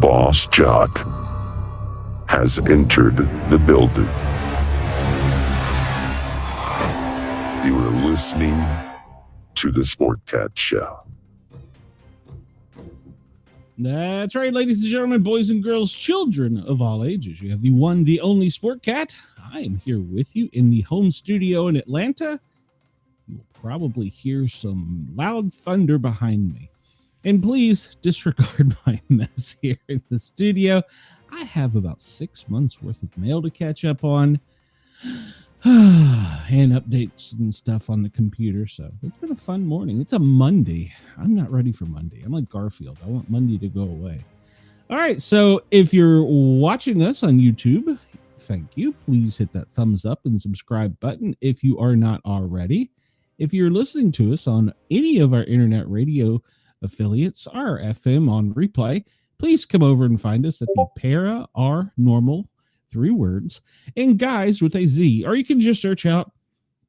boss jock has entered the building. You are listening to the Sportcat Show. That's right, ladies and gentlemen, boys and girls, children of all ages. You have the one, the only Sportcat. I am here with you in the home studio in Atlanta. You'll probably hear some loud thunder behind me. And please disregard my mess here in the studio. I have about 6 months worth of mail to catch up on and updates and stuff on the computer. So it's been a fun morning. It's a Monday. I'm not ready for Monday. I'm like Garfield. I want Monday to go away. All right. So if you're watching us on YouTube, thank you. Please hit that thumbs up and subscribe button if you are not already. If you're listening to us on any of our internet radio affiliates, our FM on replay, please come over and find us at the Paranormal, 3 words, and Guys with a Z, or you can just search out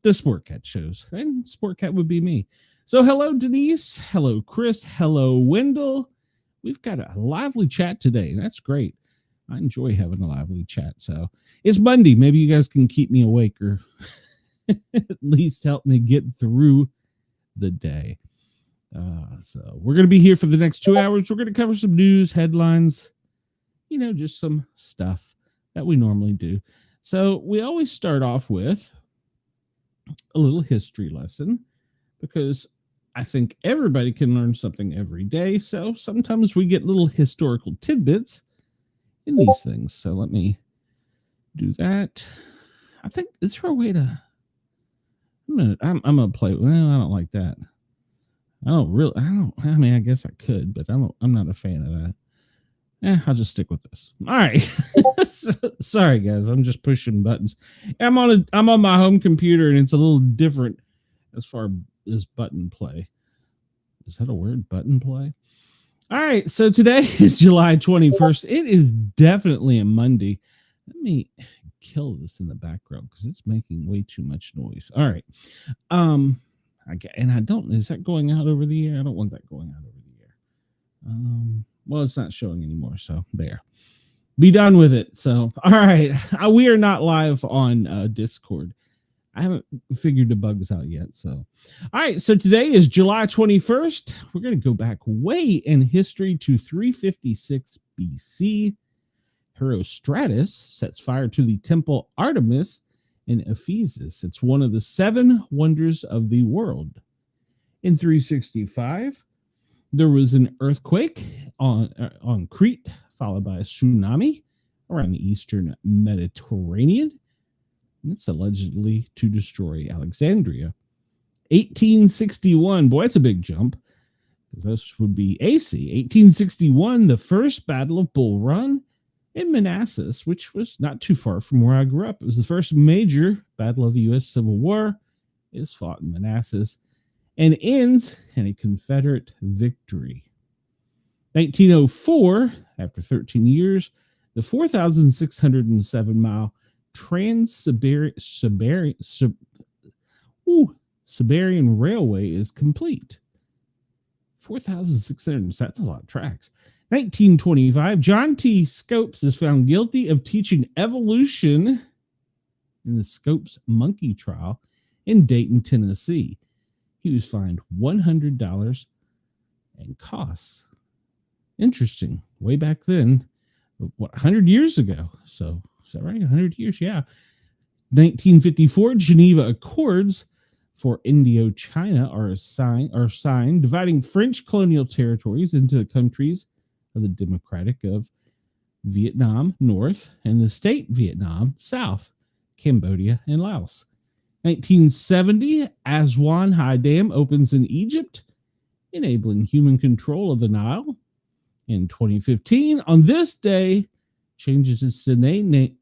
the Sportcat shows, and Sportcat would be me. So hello, Denise. Hello, Chris. Hello, Wendell. We've got a lively chat today. That's great. I enjoy having a lively chat. So it's Monday. Maybe you guys can keep me awake or at least help me get through the day. So we're going to be here for the next 2 hours. We're going to cover some news, headlines, just some stuff that we normally do. So we always start off with a little history lesson because I think everybody can learn something every day. So sometimes we get little historical tidbits in these things. So let me do that. I think is there a way to I'm gonna play. Well, I don't like that. I mean, I guess I could, but I'm not a fan of that. I'll just stick with this. All right. Sorry, guys. I'm just pushing buttons. I'm on my home computer, and it's a little different as far as button play. Is that a word? Button play? All right. So today is July 21st. It is definitely a Monday. Let me kill this in the background because it's making way too much noise. All right. Is that going out over the air? I don't want that going out over the air. Well, it's not showing anymore. So there, be done with it. So, all right. We are not live on Discord. I haven't figured the bugs out yet. So, all right. So today is July 21st. We're going to go back way in history to 356 BC. Herostratus sets fire to the temple Artemis in Ephesus. It's one of the 7 wonders of the world. In 365, there was an earthquake on Crete, followed by a tsunami around the eastern Mediterranean. And it's allegedly to destroy Alexandria. 1861, boy, that's a big jump, because this would be AC. 1861, the first Battle of Bull Run in Manassas, which was not too far from where I grew up. It was the first major battle of the U.S. Civil War. It was fought in Manassas and ends in a Confederate victory. 1904, after 13 years, the 4,607-mile Trans-Siberian Railway is complete. 4,600, that's a lot of tracks. 1925, John T. Scopes is found guilty of teaching evolution in the Scopes monkey trial in Dayton, Tennessee. He was fined $100 and costs. Interesting. Way back then, 100 years ago. So, is that right? 100 years? Yeah. 1954, Geneva Accords for Indochina are signed, dividing French colonial territories into the countries of the Democratic of Vietnam North and the State Vietnam South, Cambodia, and Laos. 1970, Aswan High Dam opens in Egypt, enabling human control of the Nile. In 2015, on this day, changes its domain name,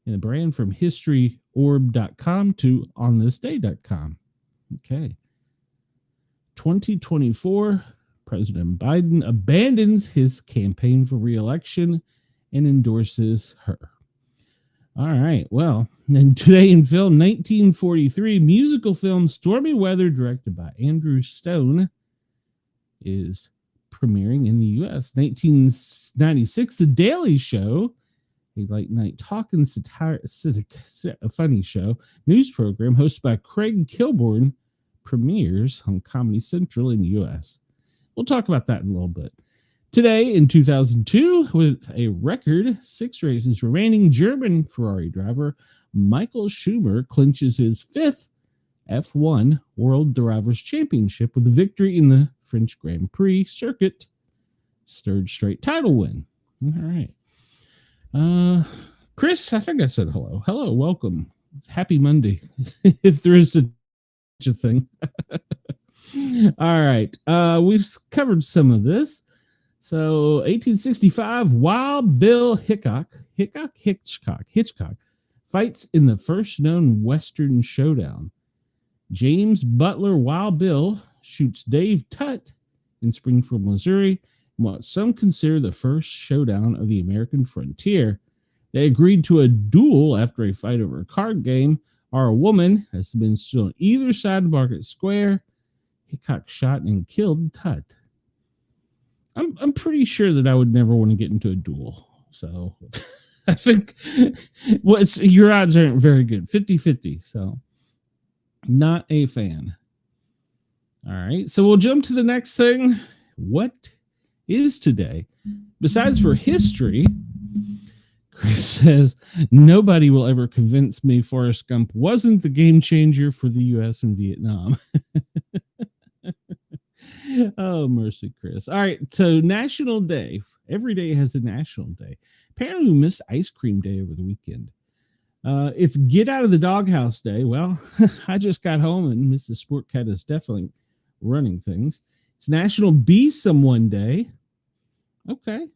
in a brand from historyorb.com to onthisday.com. Okay. 2024, President Biden abandons his campaign for re-election and endorses her. All right. Well, and today in film, 1943, musical film Stormy Weather, directed by Andrew Stone, is premiering in the U.S. 1996, The Daily Show, a late night talking a funny show, news program hosted by Craig Kilborn, premieres on Comedy Central in the U.S. We'll talk about that in a little bit. Today, in 2002, with a record 6 races remaining, German Ferrari driver Michael Schumacher clinches his 5th F1 World Drivers' Championship with a victory in the French Grand Prix circuit. 3rd straight title win. All right. Chris, I think I said hello. Hello, welcome. Happy Monday, if there is such a thing. All right. We've covered some of this. So 1865, Wild Bill Hitchcock fights in the first known Western showdown. James Butler Wild Bill shoots Dave Tutt in Springfield, Missouri, in what some consider the first showdown of the American frontier. They agreed to a duel after a fight over a card game, or a woman has been still on either side of Market Square. Hitchcock shot and killed Tutt. I'm pretty sure that I would never want to get into a duel. So I think your odds aren't very good. 50-50. So not a fan. All right. So we'll jump to the next thing. What is today? Besides for history, Chris says, nobody will ever convince me Forrest Gump wasn't the game changer for the U.S. in Vietnam. Oh, mercy, Chris. All right. So National Day. Every day has a national day. Apparently we missed Ice Cream Day over the weekend. It's Get Out of the Doghouse Day. Well, I just got home and Mrs. Sportcat is definitely running things. It's National Be Someone Day. Okay.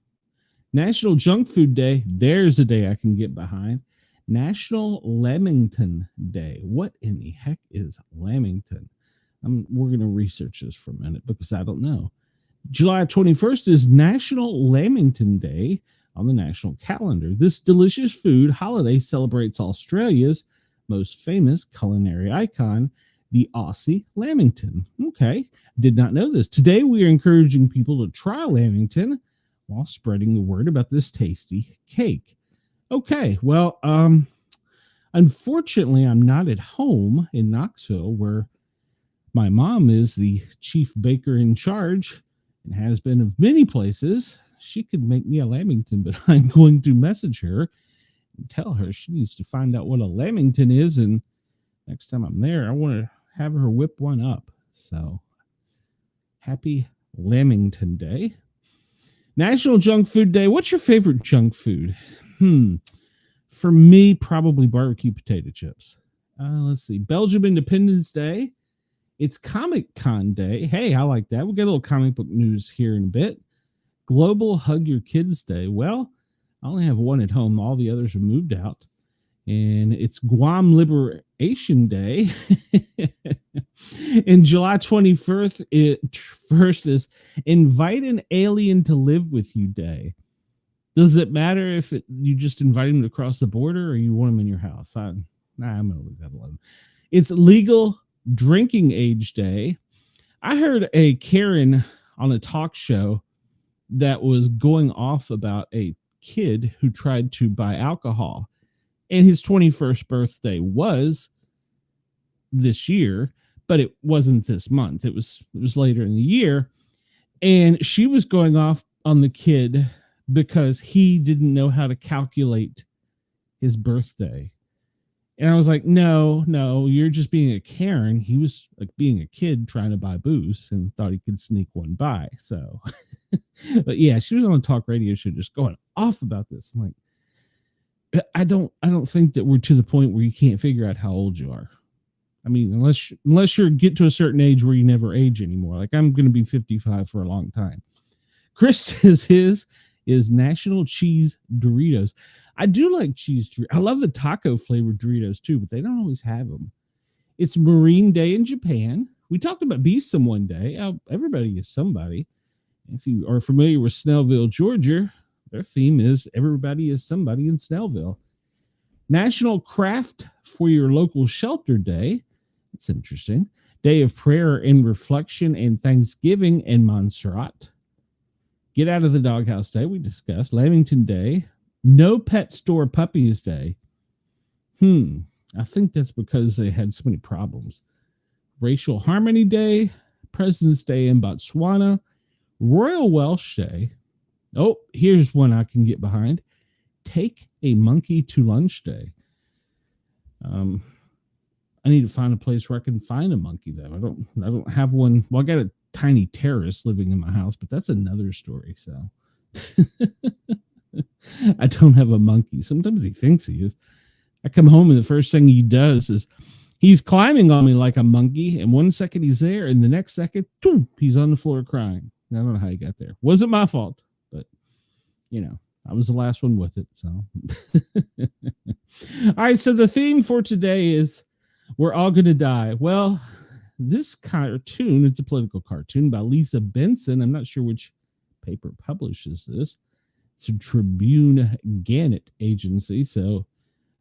National Junk Food Day. There's a day I can get behind. National Lamington Day. What in the heck is Lamington? We're going to research this for a minute because I don't know. July 21st is National Lamington Day on the national calendar. This delicious food holiday celebrates Australia's most famous culinary icon, the Aussie Lamington. Okay, did not know this. Today we are encouraging people to try Lamington while spreading the word about this tasty cake. Okay, well, unfortunately, I'm not at home in Knoxville where my mom is the chief baker in charge and has been of many places. She could make me a Lamington, but I'm going to message her and tell her she needs to find out what a Lamington is. And next time I'm there, I want to have her whip one up. So happy Lamington Day. National Junk Food Day. What's your favorite junk food? For me, probably barbecue potato chips. Let's see. Belgium Independence Day. It's Comic Con Day. Hey, I like that. We'll get a little comic book news here in a bit. Global Hug Your Kids Day. Well, I only have one at home. All the others are moved out. And it's Guam Liberation Day. And July 21st, first is Invite an Alien to Live With You Day. Does it matter if you just invite him to cross the border or you want him in your house? I'm going to leave that alone. It's Legal Drinking Age Day. I heard a Karen on a talk show that was going off about a kid who tried to buy alcohol, and his 21st birthday was this year, but it wasn't this month. It was later in the year, and she was going off on the kid because he didn't know how to calculate his birthday. And I was like, no, you're just being a Karen. He was like being a kid trying to buy booze and thought he could sneak one by. So, but yeah, she was on a talk radio show just going off about this. I'm like, I don't think that we're to the point where you can't figure out how old you are. I mean, unless you get to a certain age where you never age anymore. Like I'm going to be 55 for a long time. Chris says his is National Cheese Doritos. I do like cheese. I love the taco flavored Doritos too, but they don't always have them. It's Marine Day in Japan. We talked about Be Someone Day. Everybody is somebody. If you are familiar with Snellville, Georgia, their theme is Everybody is Somebody in Snellville. National Craft for Your Local Shelter Day. It's interesting. Day of Prayer and Reflection and Thanksgiving in Montserrat. Get Out of the Doghouse Day, we discussed. Lamington Day. No Pet Store Puppies Day. I think that's because they had so many problems. Racial Harmony Day. President's Day in Botswana. Royal Welsh Day. Oh, here's one I can get behind. Take a Monkey to Lunch Day. I need to find a place where I can find a monkey, though. I don't have one. Well, I got a tiny terrace living in my house, but that's another story. So I don't have a monkey. Sometimes he thinks he is. I come home and the first thing he does is he's climbing on me like a monkey. And 1 second he's there, and the next second, he's on the floor crying. I don't know how he got there. Wasn't my fault, but I was the last one with it. So, all right. So the theme for today is we're all going to die. Well, this cartoon, it's a political cartoon by Lisa Benson. I'm not sure which paper publishes this. It's a Tribune Gannett agency, so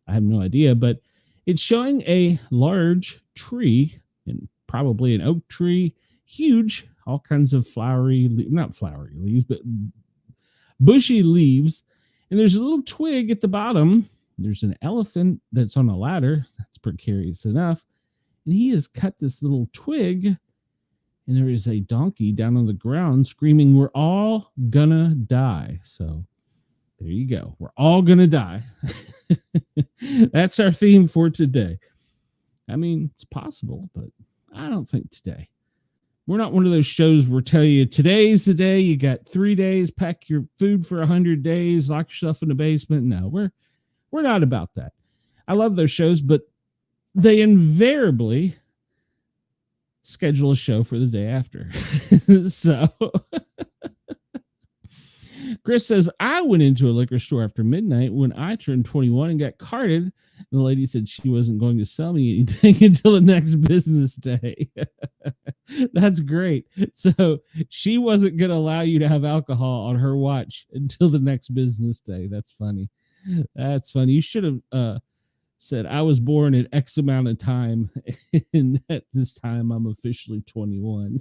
I have no idea. But it's showing a large tree, and probably an oak tree, huge, all kinds of not flowery leaves, but bushy leaves. And there's a little twig at the bottom. There's an elephant that's on a ladder. That's precarious enough. And he has cut this little twig. And there is a donkey down on the ground screaming, "We're all gonna die." So there you go. We're all gonna die. That's our theme for today. I mean, it's possible, but I don't think today. We're not one of those shows where tell you today's the day, you got 3 days, pack your food for 100 days, lock yourself in the basement. No, we're not about that. I love those shows, but they invariably schedule a show for the day after. So Chris says, I went into a liquor store after midnight when I turned 21 and got carded. The lady said she wasn't going to sell me anything until the next business day. That's great. So she wasn't going to allow you to have alcohol on her watch until the next business day. That's funny. That's funny. You should have said, I was born at X amount of time, and at this time I'm officially 21.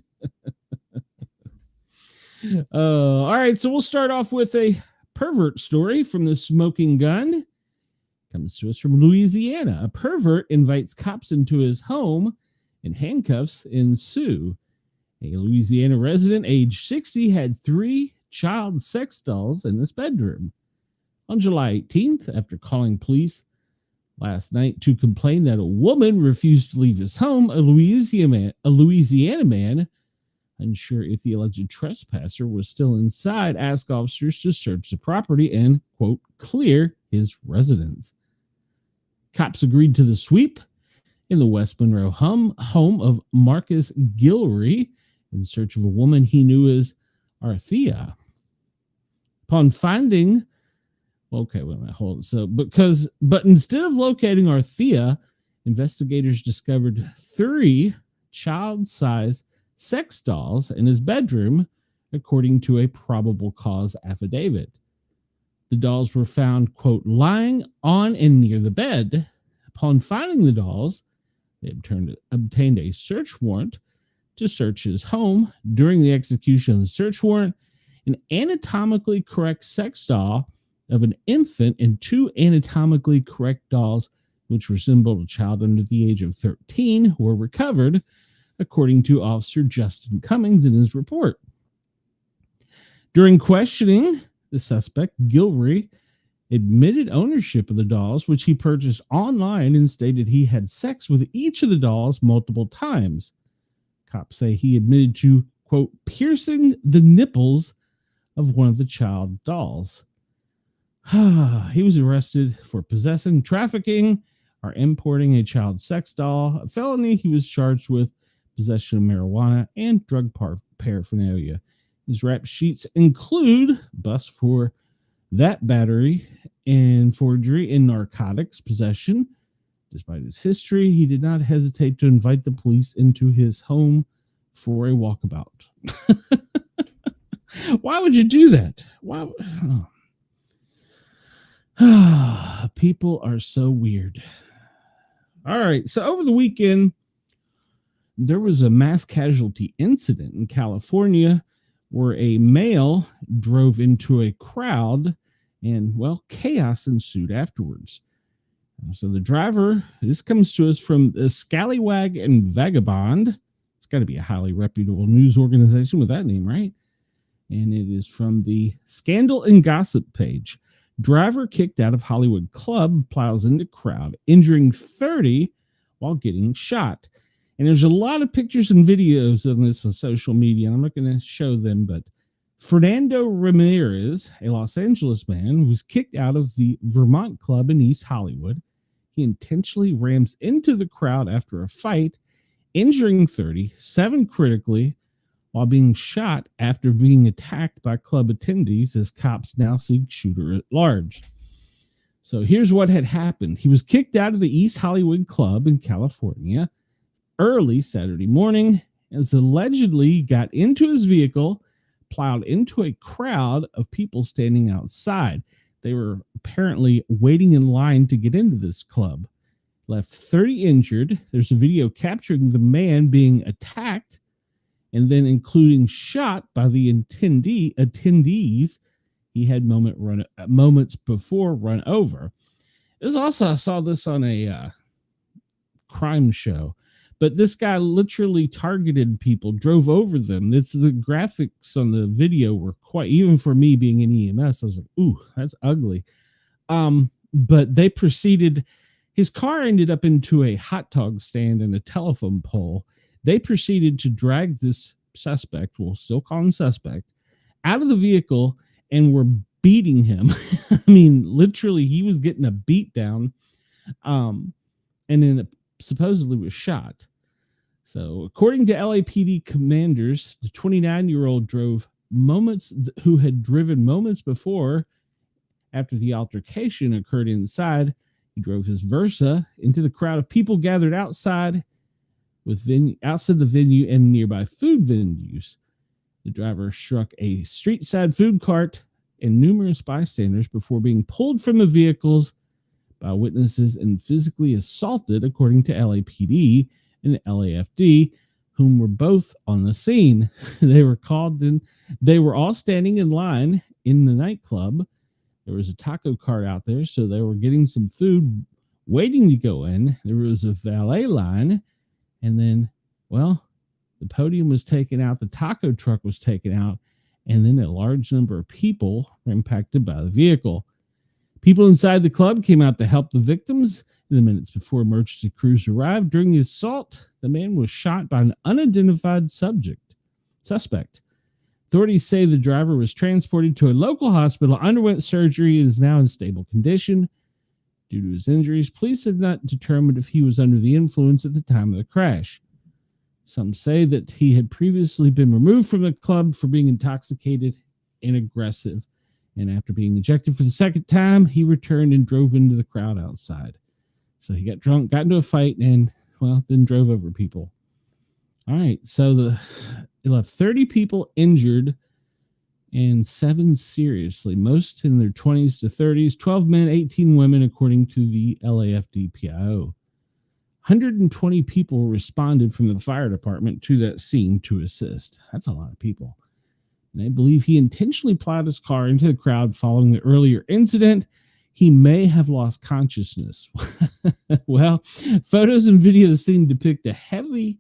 All right, so we'll start off with a pervert story from the Smoking Gun. Comes to us from Louisiana. A pervert invites cops into his home, and handcuffs ensue. A Louisiana resident, age 60, had 3 child sex dolls in his bedroom. On July 18th, after calling police last night to complain that a woman refused to leave his home, a Louisiana man, unsure if the alleged trespasser was still inside, asked officers to search the property and, quote, clear his residence. Cops agreed to the sweep in the West Monroe home of Marcus Guillory in search of a woman he knew as Arthea. Upon finding, okay, wait a minute, hold on. So, but instead of locating Arthea, investigators discovered 3 child-sized sex dolls in his bedroom, according to a probable cause affidavit. The dolls were found, quote, lying on and near the bed. Upon finding the dolls, they obtained a search warrant to search his home. During the execution of the search warrant, an anatomically correct sex doll of an infant and 2 anatomically correct dolls, which resembled a child under the age of 13, were recovered, according to Officer Justin Cummings in his report. During questioning, the suspect, Guillory, admitted ownership of the dolls, which he purchased online, and stated he had sex with each of the dolls multiple times. Cops say he admitted to, quote, piercing the nipples of one of the child dolls. He was arrested for possessing, trafficking, or importing a child sex doll. A felony, he was charged with possession of marijuana and drug paraphernalia. His rap sheets include bust for that battery and forgery and narcotics possession. Despite his history, he did not hesitate to invite the police into his home for a walkabout. Why would you do that? Why? Oh. People are so weird. All right. So over the weekend, there was a mass casualty incident in California where a male drove into a crowd and, well, chaos ensued afterwards. So the driver, this comes to us from the Scallywag and Vagabond. It's got to be a highly reputable news organization with that name, right? And it is from the Scandal and Gossip page. Driver kicked out of Hollywood club plows into crowd, injuring 30 while getting shot. And there's a lot of pictures and videos of this on social media. I'm not going to show them, but Fernando Ramirez, a Los Angeles man, was kicked out of the Vermont club in East Hollywood. He intentionally rams into the crowd after a fight, injuring 30, 7 critically, while being shot after being attacked by club attendees as cops now seek shooter at large. So here's what had happened. He was kicked out of the East Hollywood club in California early Saturday morning, as allegedly got into his vehicle, plowed into a crowd of people standing outside. They were apparently waiting in line to get into this club. Left 30 injured. There's a video capturing the man being attacked and then including shot by the attendees he had moments before run over. There's also, I saw this on a crime show, but this guy literally targeted people, drove over them. The graphics on the video were quite, even for me being in EMS, I was like, ooh, that's ugly. But they proceeded, his car ended up into a hot dog stand and a telephone pole. They proceeded to drag this suspect, we'll still call him suspect, out of the vehicle and were beating him. I mean, literally, he was getting a beat down, and then supposedly was shot. So, according to LAPD commanders, the 29-year-old who had driven moments before after the altercation occurred inside. He drove his Versa into the crowd of people gathered outside outside the venue and nearby food venues. The driver struck a street-side food cart and numerous bystanders before being pulled from the vehicles by witnesses and physically assaulted, according to LAPD and LAFD, whom were both on the scene. They were called in. They were all standing in line in the nightclub. There was a taco cart out there, so they were getting some food, waiting to go in. There was a valet line. And then, well, the podium was taken out, the taco truck was taken out, and then a large number of people were impacted by the vehicle. People inside the club came out to help the victims. In the minutes before emergency crews arrived, during the assault, the man was shot by an unidentified suspect. Authorities say the driver was transported to a local hospital, underwent surgery, and is now in stable condition. Due to his injuries, police have not determined if he was under the influence at the time of the crash. Some say that he had previously been removed from the club for being intoxicated and aggressive. And after being ejected for the second time, he returned and drove into the crowd outside. So he got drunk, got into a fight, and, well, then drove over people. All right, so it left 30 people injured and 7 seriously, most in their 20s to 30s, 12 men, 18 women, according to the LAFD PIO. 120 people responded from the fire department to that scene to assist. That's a lot of people. And I believe he intentionally plowed his car into the crowd following the earlier incident. He may have lost consciousness. Well, photos and video of the scene depict a heavily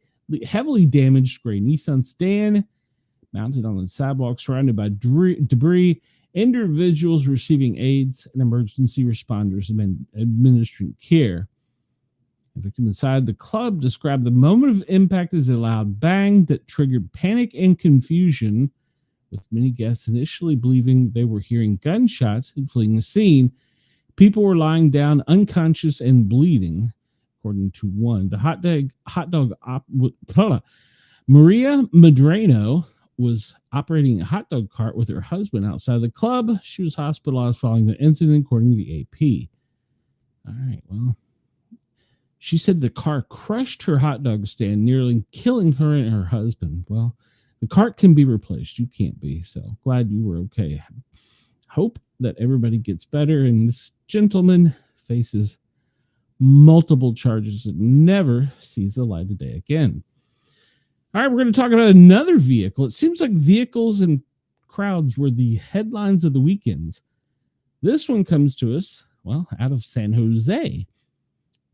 damaged gray Nissan sedan mounted on the sidewalk, surrounded by debris, individuals receiving aids, and emergency responders administering care. The victim inside the club described the moment of impact as a loud bang that triggered panic and confusion, with many guests initially believing they were hearing gunshots and fleeing the scene. People were lying down unconscious and bleeding, according to one. Maria Medrano was operating a hot dog cart with her husband outside the club. She was hospitalized following the incident, according to the AP. All right, well, she said the car crushed her hot dog stand, nearly killing her and her husband. Well, the cart can be replaced. You can't be, so glad you were okay. Hope that everybody gets better, and this gentleman faces multiple charges and never sees the light of day again. All right, we're going to talk about another vehicle. It seems like vehicles and crowds were the headlines of the weekends. This one comes to us, well, out of San Jose.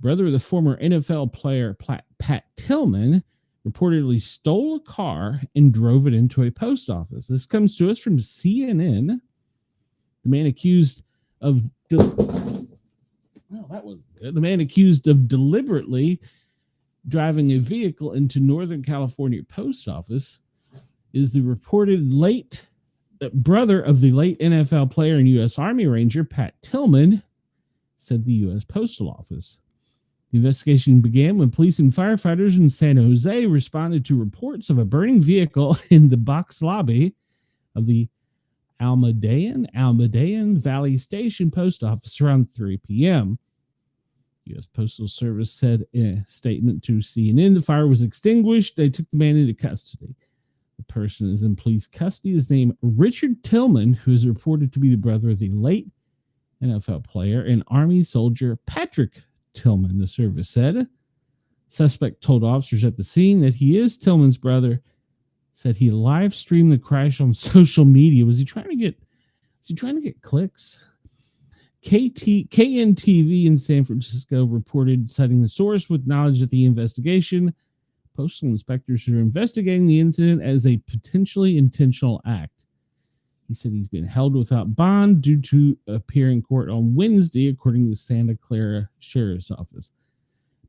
Brother of the former NFL player Pat Tillman reportedly stole a car and drove it into a post office. This comes to us from CNN. The man accused of the man accused of deliberately driving a vehicle into Northern California post office is the reported brother of the late NFL player and U.S. Army Ranger Pat Tillman, said the U.S. Postal Office. The investigation began when police and firefighters in San Jose responded to reports of a burning vehicle in the box lobby of the Almadean Valley Station post office around 3 p.m. U.S. Postal Service said in a statement to CNN, the fire was extinguished. They took the man into custody. The person is in police custody. His name Richard Tillman, who is reported to be the brother of the late NFL player and Army soldier Patrick Tillman, the service said. Suspect told officers at the scene that he is Tillman's brother. Said he live streamed the crash on social media. Was he trying to get clicks? KNTV in San Francisco reported, citing the source with knowledge of the investigation. Postal inspectors are investigating the incident as a potentially intentional act. He said he's been held without bond due to appear in court on Wednesday, according to the Santa Clara Sheriff's Office.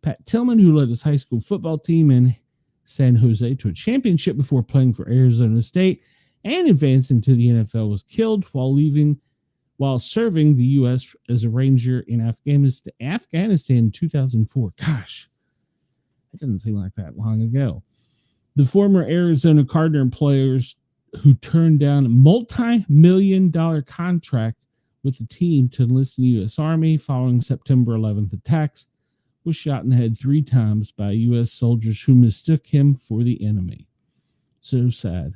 Pat Tillman, who led his high school football team in San Jose to a championship before playing for Arizona State and advancing to the NFL, was killed while serving the U.S. as a ranger in Afghanistan in 2004. Gosh, that doesn't seem like that long ago. The former Arizona Cardinal employers who turned down a multi-million-dollar contract with the team to enlist in the U.S. Army following September 11th attacks was shot in the head 3 times by U.S. soldiers who mistook him for the enemy. So sad.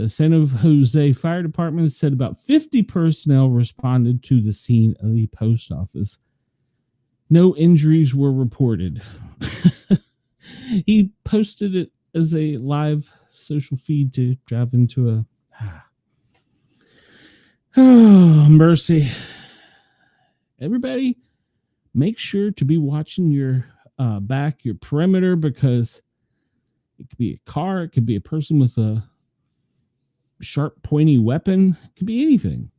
San Jose Fire Department said about 50 personnel responded to the scene of the post office. No injuries were reported. He posted it as a live social feed to drive into a... Oh, mercy. Everybody, make sure to be watching your back, your perimeter, because it could be a car, it could be a person with a sharp, pointy weapon, it could be anything.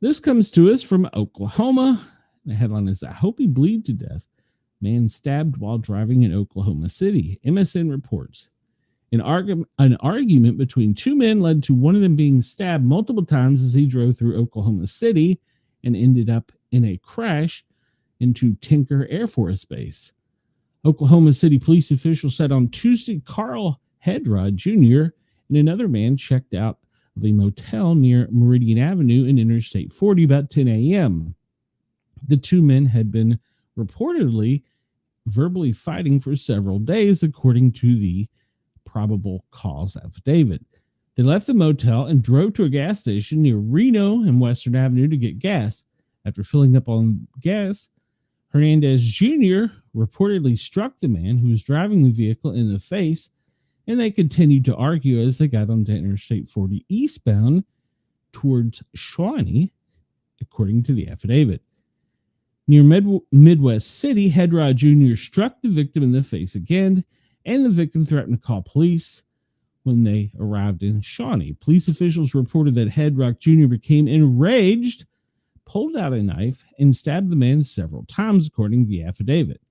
This comes to us from Oklahoma. The headline is, I hope he bleeds to death. Man stabbed while driving in Oklahoma City. MSN reports. An argument between 2 men led to one of them being stabbed multiple times as he drove through Oklahoma City and ended up in a crash into Tinker Air Force Base. Oklahoma City police officials said on Tuesday Carl Hedrod Jr. and another man checked out of a motel near Meridian Avenue in Interstate 40 about 10 a.m. The 2 men had been reportedly verbally fighting for several days, according to the probable cause affidavit. They left the motel and drove to a gas station near Reno and Western Avenue to get gas. After filling up on gas, Hernandez Jr. reportedly struck the man who was driving the vehicle in the face, and they continued to argue as they got onto Interstate 40 eastbound towards Shawnee, according to the affidavit. Near Midwest City, Hedrod Jr. struck the victim in the face again, and the victim threatened to call police when they arrived in Shawnee. Police officials reported that Hedrod Jr. became enraged, pulled out a knife, and stabbed the man several times, according to the affidavit.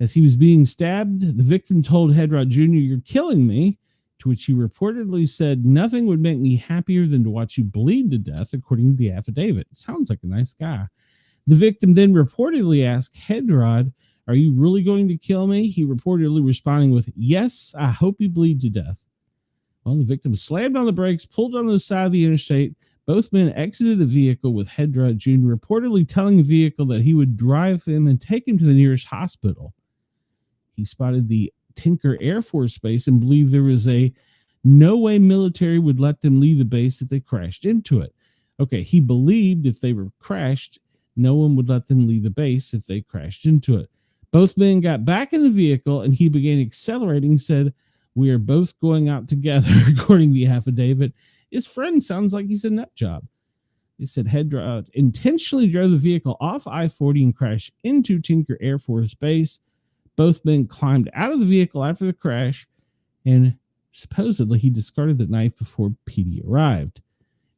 As he was being stabbed, the victim told Hedrod Jr., "You're killing me," to which he reportedly said, "Nothing would make me happier than to watch you bleed to death," according to the affidavit. Sounds like a nice guy. The victim then reportedly asked Hedrod, "Are you really going to kill me?" He reportedly responding with, "Yes, I hope you bleed to death." Well, the victim slammed on the brakes, pulled onto the side of the interstate. Both men exited the vehicle, with Hedrod Jr. reportedly telling the vehicle that he would drive him and take him to the nearest hospital. He spotted the Tinker Air Force Base and believed there was no way military would let them leave the base if they crashed into it. Okay, he believed if they were crashed, no one would let them leave the base if they crashed into it. Both men got back in the vehicle and he began accelerating, said, "We are both going out together," according to the affidavit. His friend sounds like he's a nut job. He said intentionally drove the vehicle off I-40 and crashed into Tinker Air Force Base. Both men climbed out of the vehicle after the crash, and supposedly he discarded the knife before PD arrived.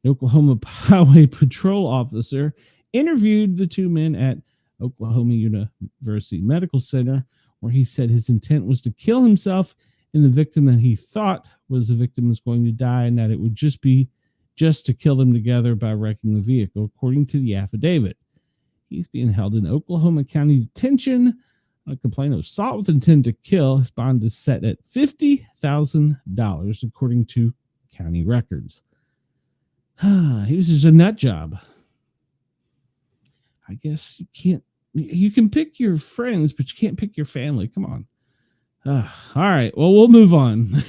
An Oklahoma Highway Patrol officer interviewed the two men at Oklahoma University Medical Center, where he said his intent was to kill himself and the victim that he thought was the victim was going to die, and that it would just to kill them together by wrecking the vehicle, according to the affidavit. He's being held in Oklahoma County detention on a complaint of assault with intent to kill. His bond is set at $50,000, according to county records. He was just a nut job. I guess you can pick your friends, but you can't pick your family. Come on. All right. Well, we'll move on.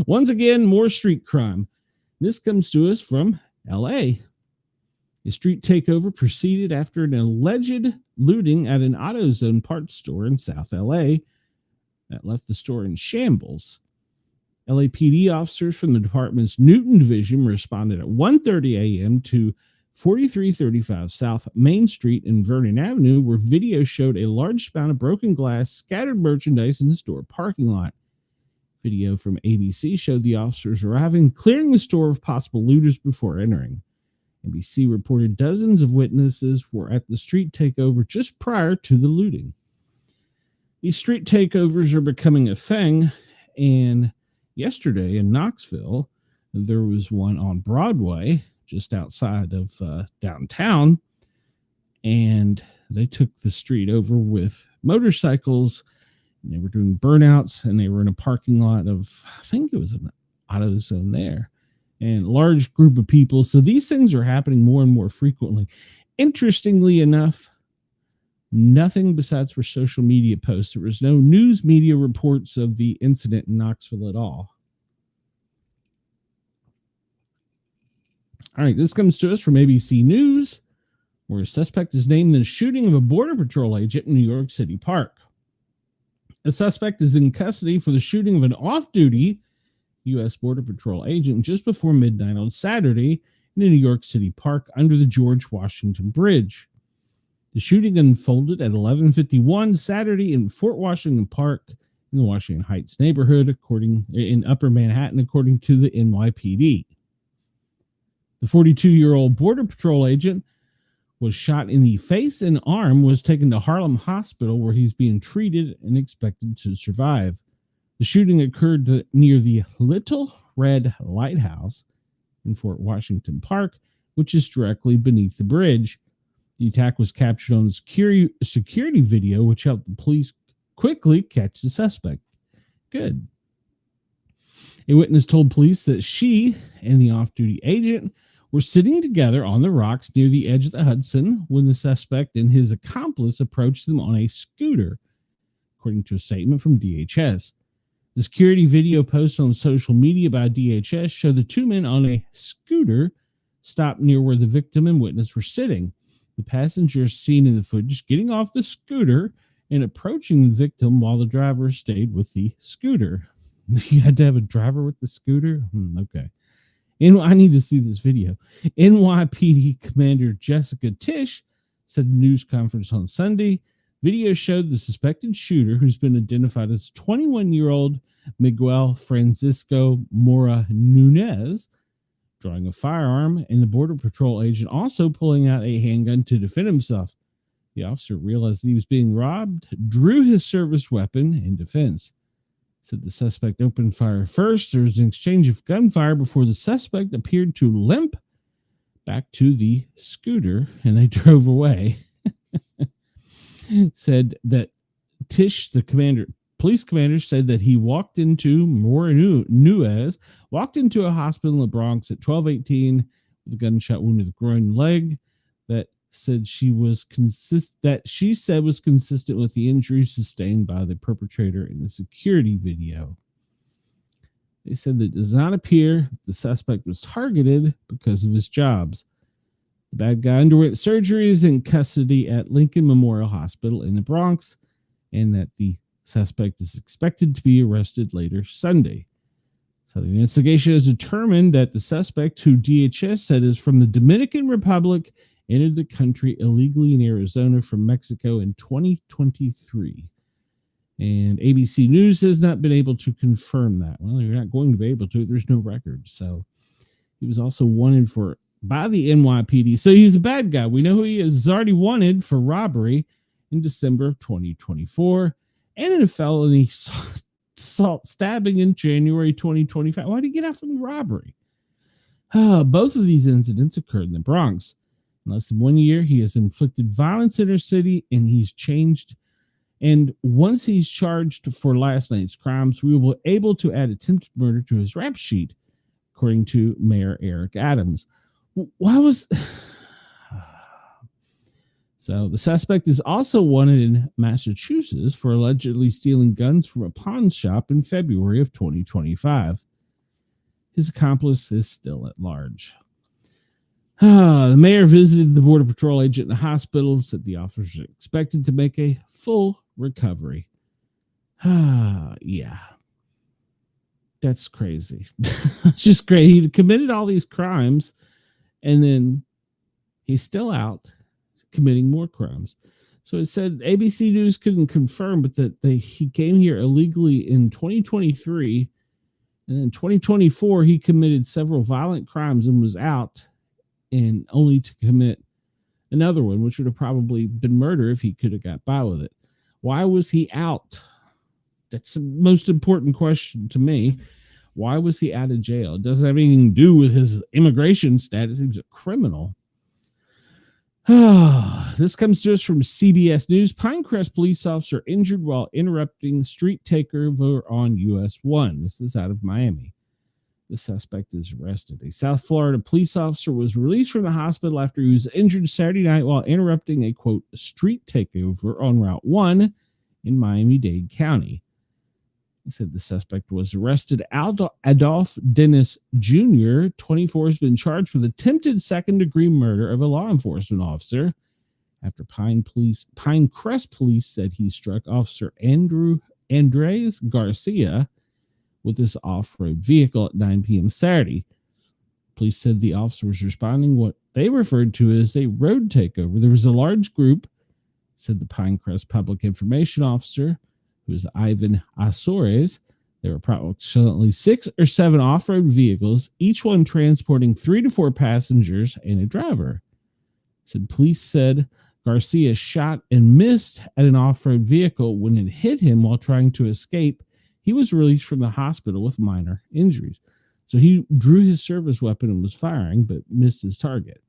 Once again, more street crime. This comes to us from LA. A street takeover proceeded after an alleged looting at an AutoZone parts store in South LA that left the store in shambles. LAPD officers from the department's Newton Division responded at 1:30 a.m. to 4335 South Main Street and Vernon Avenue, where video showed a large amount of broken glass, scattered merchandise in the store parking lot. Video from ABC showed the officers arriving, clearing the store of possible looters before entering. NBC reported dozens of witnesses were at the street takeover just prior to the looting. These street takeovers are becoming a thing, and yesterday in Knoxville, there was one on Broadway, just outside of downtown, and they took the street over with motorcycles. And they were doing burnouts, and they were in a parking lot of, I think it was an AutoZone there, and a large group of people. So these things are happening more and more frequently. Interestingly enough, nothing besides for social media posts. There was no news media reports of the incident in Knoxville at all. All right, this comes to us from ABC News, where a suspect is named in the shooting of a Border Patrol agent in New York City Park. A suspect is in custody for the shooting of an off-duty U.S. Border Patrol agent just before midnight on Saturday in a New York City park under the George Washington Bridge. The shooting unfolded at 11:51 Saturday in Fort Washington Park in the Washington Heights neighborhood, in Upper Manhattan, according to the NYPD. The 42-year-old Border Patrol agent was shot in the face and arm, was taken to Harlem Hospital, where he's being treated and expected to survive. The shooting occurred near the Little Red Lighthouse in Fort Washington Park, which is directly beneath the bridge. The attack was captured on security video, which helped the police quickly catch the suspect. Good. A witness told police that she and the off-duty agent were sitting together on the rocks near the edge of the Hudson when the suspect and his accomplice approached them on a scooter, according to a statement from DHS. The security video posted on social media by DHS showed the two men on a scooter stopped near where the victim and witness were sitting. The passengers seen in the footage getting off the scooter and approaching the victim while the driver stayed with the scooter. You had to have a driver with the scooter? Okay. And I need to see this video. NYPD Commander Jessica Tisch said in a news conference on Sunday, video showed the suspected shooter, who's been identified as 21-year-old Miguel Francisco Mora Nunez, drawing a firearm, and the Border Patrol agent also pulling out a handgun to defend himself. The officer realized he was being robbed, drew his service weapon in defense. Said the suspect opened fire first. There was an exchange of gunfire before the suspect appeared to limp back to the scooter, and they drove away. Said that Tisch, the police commander, said that he walked into Nunez walked into a hospital in the Bronx at 12:18 with a gunshot wound to the groin and leg. That said was consistent with the injuries sustained by the perpetrator in the security video. They said that it does not appear the suspect was targeted because of his jobs. The bad guy underwent surgeries in custody at Lincoln Memorial Hospital in the Bronx, and that the suspect is expected to be arrested later Sunday. So the investigation has determined that the suspect, who DHS said is from the Dominican Republic, entered the country illegally in Arizona from Mexico in 2023. And ABC News has not been able to confirm that. Well, you're not going to be able to. There's no record. So he was also wanted by the NYPD. So he's a bad guy. We know who he is. He's already wanted for robbery in December of 2024 and in a felony assault stabbing in January 2025. Why did he get out from the robbery? Both of these incidents occurred in the Bronx. In less than 1 year, he has inflicted violence in our city, and he's changed. And once he's charged for last night's crimes, we will be able to add attempted murder to his rap sheet, according to Mayor Eric Adams. Why was... So the suspect is also wanted in Massachusetts for allegedly stealing guns from a pawn shop in February of 2025. His accomplice is still at large. The mayor visited the Border Patrol agent in the hospital, said the officers are expected to make a full recovery. Yeah. That's crazy. It's just great. He committed all these crimes, and then he's still out committing more crimes. So it said ABC News couldn't confirm, but that he came here illegally in 2023, and in 2024 he committed several violent crimes and was out, and only to commit another one, which would have probably been murder if he could have got by with it. Why was he out? That's the most important question to me. Why was he out of jail? It doesn't have anything to do with his immigration status. He was a criminal. This comes to us from CBS News. Pinecrest police officer injured while interrupting street takeover on US 1. This is out of Miami. The suspect is arrested. A South Florida police officer was released from the hospital after he was injured Saturday night while interrupting a, quote, street takeover on Route 1 in Miami-Dade County. He said the suspect was arrested. Adolph Dennis Jr., 24, has been charged with attempted second-degree murder of a law enforcement officer after Pinecrest police said he struck Officer Andres Garcia with his off-road vehicle at 9 p.m. Saturday. Police said the officer was responding what they referred to as a road takeover. There was a large group, said the Pinecrest public information officer, who is Ivan Azores. There were approximately 6 or 7 off-road vehicles, each one transporting 3 to 4 passengers and a driver. Police said Garcia shot and missed at an off-road vehicle when it hit him while trying to escape. He was released from the hospital with minor injuries. So he drew his service weapon and was firing, but missed his target.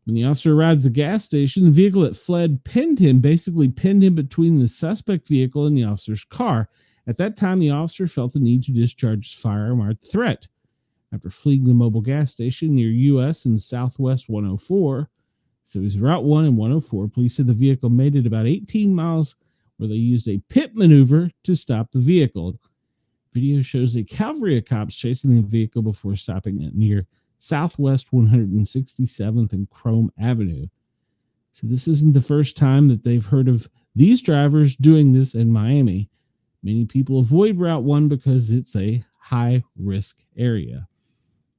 When the officer arrived at the gas station, the vehicle that fled pinned him between the suspect vehicle and the officer's car. At that time, the officer felt the need to discharge his firearm threat. After fleeing the mobile gas station near US and Southwest 104, so it was Route 1 and 104, police said the vehicle made it about 18 miles where they used a pit maneuver to stop the vehicle. Video shows a cavalry of cops chasing the vehicle before stopping it near Southwest 167th and Chrome Avenue. So this isn't the first time that they've heard of these drivers doing this in Miami. Many people avoid Route 1 because it's a high-risk area.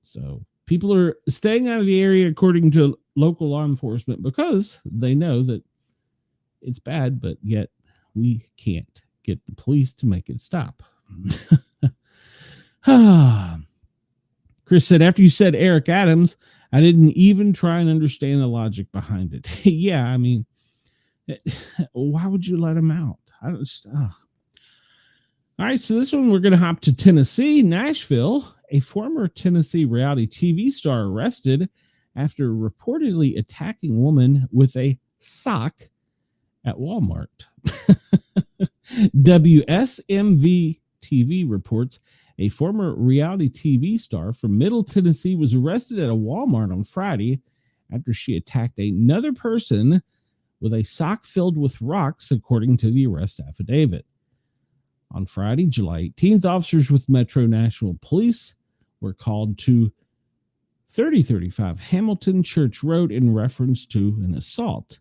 So people are staying out of the area according to local law enforcement because they know that it's bad, but yet we can't get the police to make it stop. Chris said, after you said Eric Adams, I didn't even try and understand the logic behind it. Yeah, I mean, why would you let him out? I don't. All right, so this one we're going to hop to Tennessee, Nashville. A former Tennessee reality TV star arrested after reportedly attacking a woman with a sock at Walmart. WSMV TV reports a former reality TV star from Middle Tennessee was arrested at a Walmart on Friday after she attacked another person with a sock filled with rocks, according to the arrest affidavit. On Friday, July 18th, officers with Metro National Police were called to 3035 Hamilton Church Road in reference to an assault.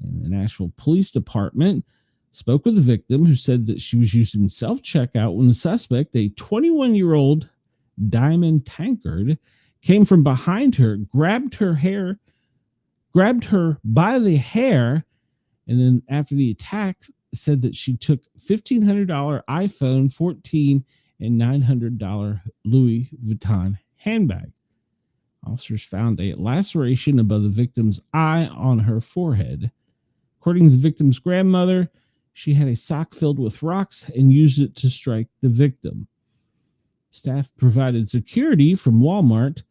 And the Nashville Police Department spoke with the victim, who said that she was using self-checkout when the suspect, a 21-year-old Diamond Tankard, came from behind her, grabbed her by the hair, and then after the attack said that she took $1,500 iPhone 14 and $900 Louis Vuitton handbag. Officers found a laceration above the victim's eye on her forehead. According to the victim's grandmother, she had a sock filled with rocks and used it to strike the victim. Staff provided security from Walmart,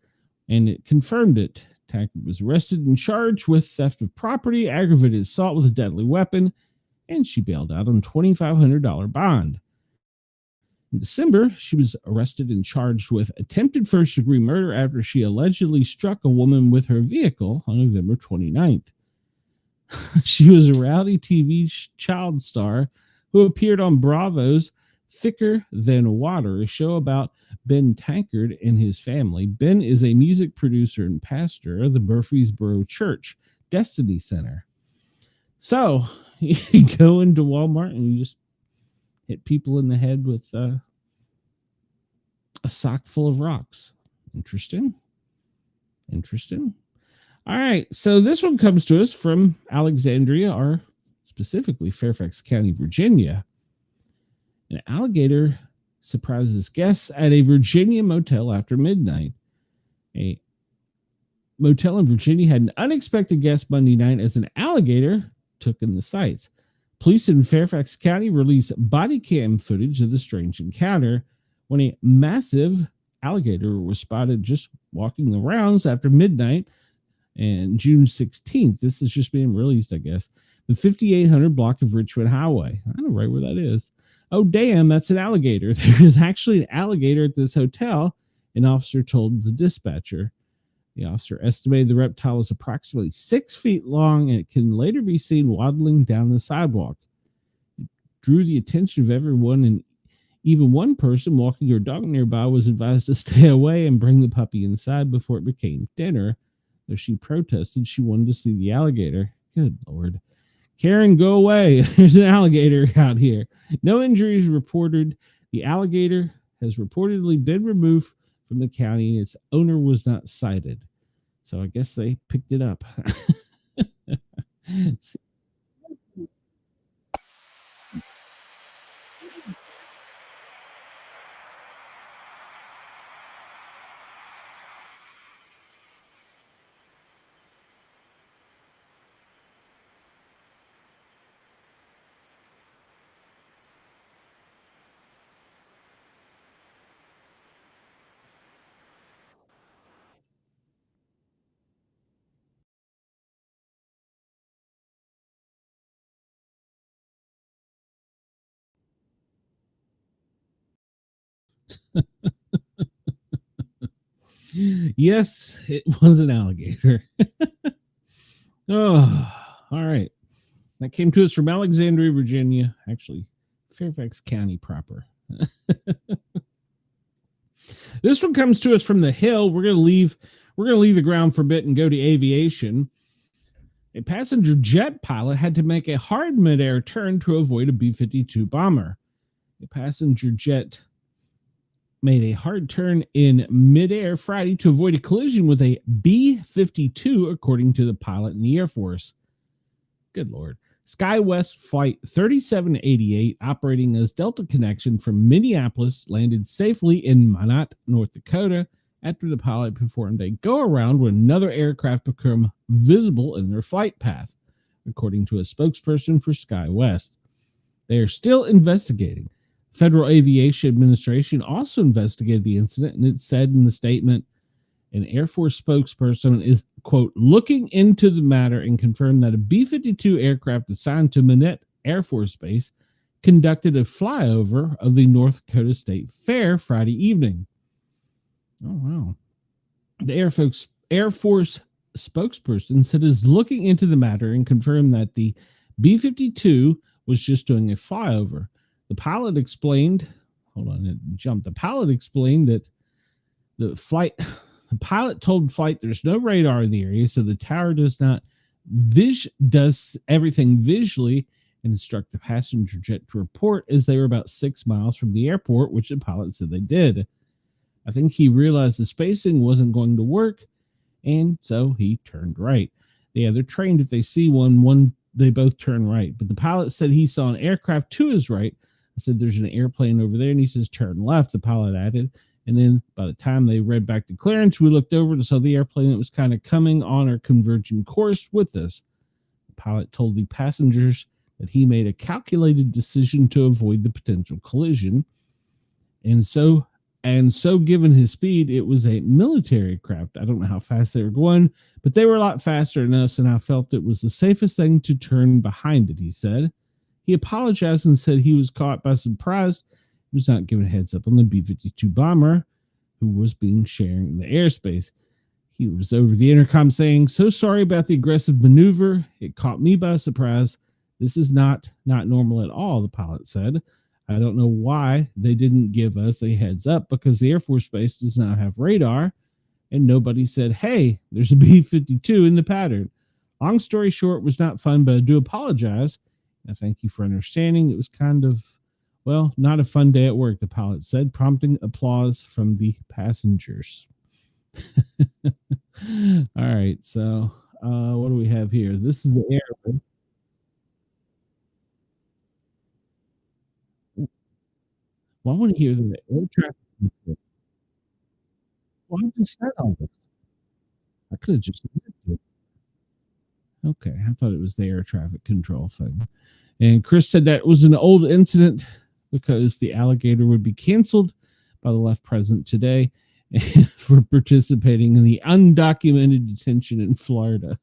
and it confirmed it. Tankard was arrested and charged with theft of property, aggravated assault with a deadly weapon, and she bailed out on $2,500 bond. In December, she was arrested and charged with attempted first-degree murder after she allegedly struck a woman with her vehicle on November 29th. She was a reality TV child star who appeared on Bravo's Thicker Than Water, a show about Ben Tankard and his family. Ben is a music producer and pastor of the Murfreesboro Church Destiny Center. So you go into Walmart and you just hit people in the head with a sock full of rocks. Interesting. All right, so this one comes to us from Alexandria, or specifically Fairfax County, Virginia. An alligator surprises guests at a Virginia motel after midnight. A motel in Virginia had an unexpected guest Monday night as an alligator took in the sights. Police in Fairfax County released body cam footage of the strange encounter when a massive alligator was spotted just walking the rounds after midnight and June 16th. This is just being released, I guess. The 5800 block of Richmond Highway. I know right where that is. Oh, damn, that's an alligator. There is actually an alligator at this hotel, an officer told the dispatcher. The officer estimated the reptile was approximately 6 feet long, and it can later be seen waddling down the sidewalk. It drew the attention of everyone, and even one person walking her dog nearby was advised to stay away and bring the puppy inside before it became dinner. Though she protested, she wanted to see the alligator. Good Lord. Karen, go away. There's an alligator out here. No injuries reported. The alligator has reportedly been removed from the county, and its owner was not cited. So I guess they picked it up. Yes, it was an alligator. Oh, all right. That came to us from Alexandria, Virginia. Actually, Fairfax County proper. This one comes to us from the Hill. We're going to leave the ground for a bit and go to aviation. A passenger jet pilot had to make a hard midair turn to avoid a B-52 bomber. A passenger jet made a hard turn in midair Friday to avoid a collision with a B-52, according to the pilot and the Air Force. Good Lord. SkyWest Flight 3788, operating as Delta Connection from Minneapolis, landed safely in Minot, North Dakota, after the pilot performed a go-around when another aircraft became visible in their flight path, according to a spokesperson for SkyWest. They are still investigating. Federal Aviation Administration also investigated the incident, and it said in the statement, an Air Force spokesperson is, quote, looking into the matter and confirmed that a B-52 aircraft assigned to Minot Air Force Base conducted a flyover of the North Dakota State Fair Friday evening. Oh, wow. The Air Force spokesperson said is looking into the matter and confirmed that the B-52 was just doing a flyover. The pilot explained, hold on, it jumped. The pilot explained that the pilot told flight there's no radar in the area, so the tower does everything visually, and instruct the passenger jet to report as they were about 6 miles from the airport, which the pilot said they did. I think he realized the spacing wasn't going to work, and so he turned right. Yeah, they're trained if they see one, they both turn right. But the pilot said he saw an aircraft to his right. I said, there's an airplane over there, and he says, turn left, the pilot added. And then by the time they read back the clearance, we looked over and saw the airplane that was kind of coming on our converging course with us. The pilot told the passengers that he made a calculated decision to avoid the potential collision. And so given his speed, it was a military craft. I don't know how fast they were going, but they were a lot faster than us, and I felt it was the safest thing to turn behind it, he said. He apologized and said he was caught by surprise. He was not given a heads up on the B-52 bomber, who was being shared in the airspace. He was over the intercom saying, so sorry about the aggressive maneuver. It caught me by surprise. This is not normal at all, the pilot said. I don't know why they didn't give us a heads up, because the Air Force Base does not have radar, and nobody said, hey, there's a B-52 in the pattern. Long story short, it was not fun, but I do apologize. I thank you for understanding. It was kind of, well, not a fun day at work, the pilot said, prompting applause from the passengers. All right, so what do we have here? This is the air. Well, I want to hear the air traffic control. Why did you say all this? I could have just it. Okay, I thought it was the air traffic control thing. And Chris said that was an old incident because the alligator would be canceled by the left president today for participating in the undocumented detention in Florida.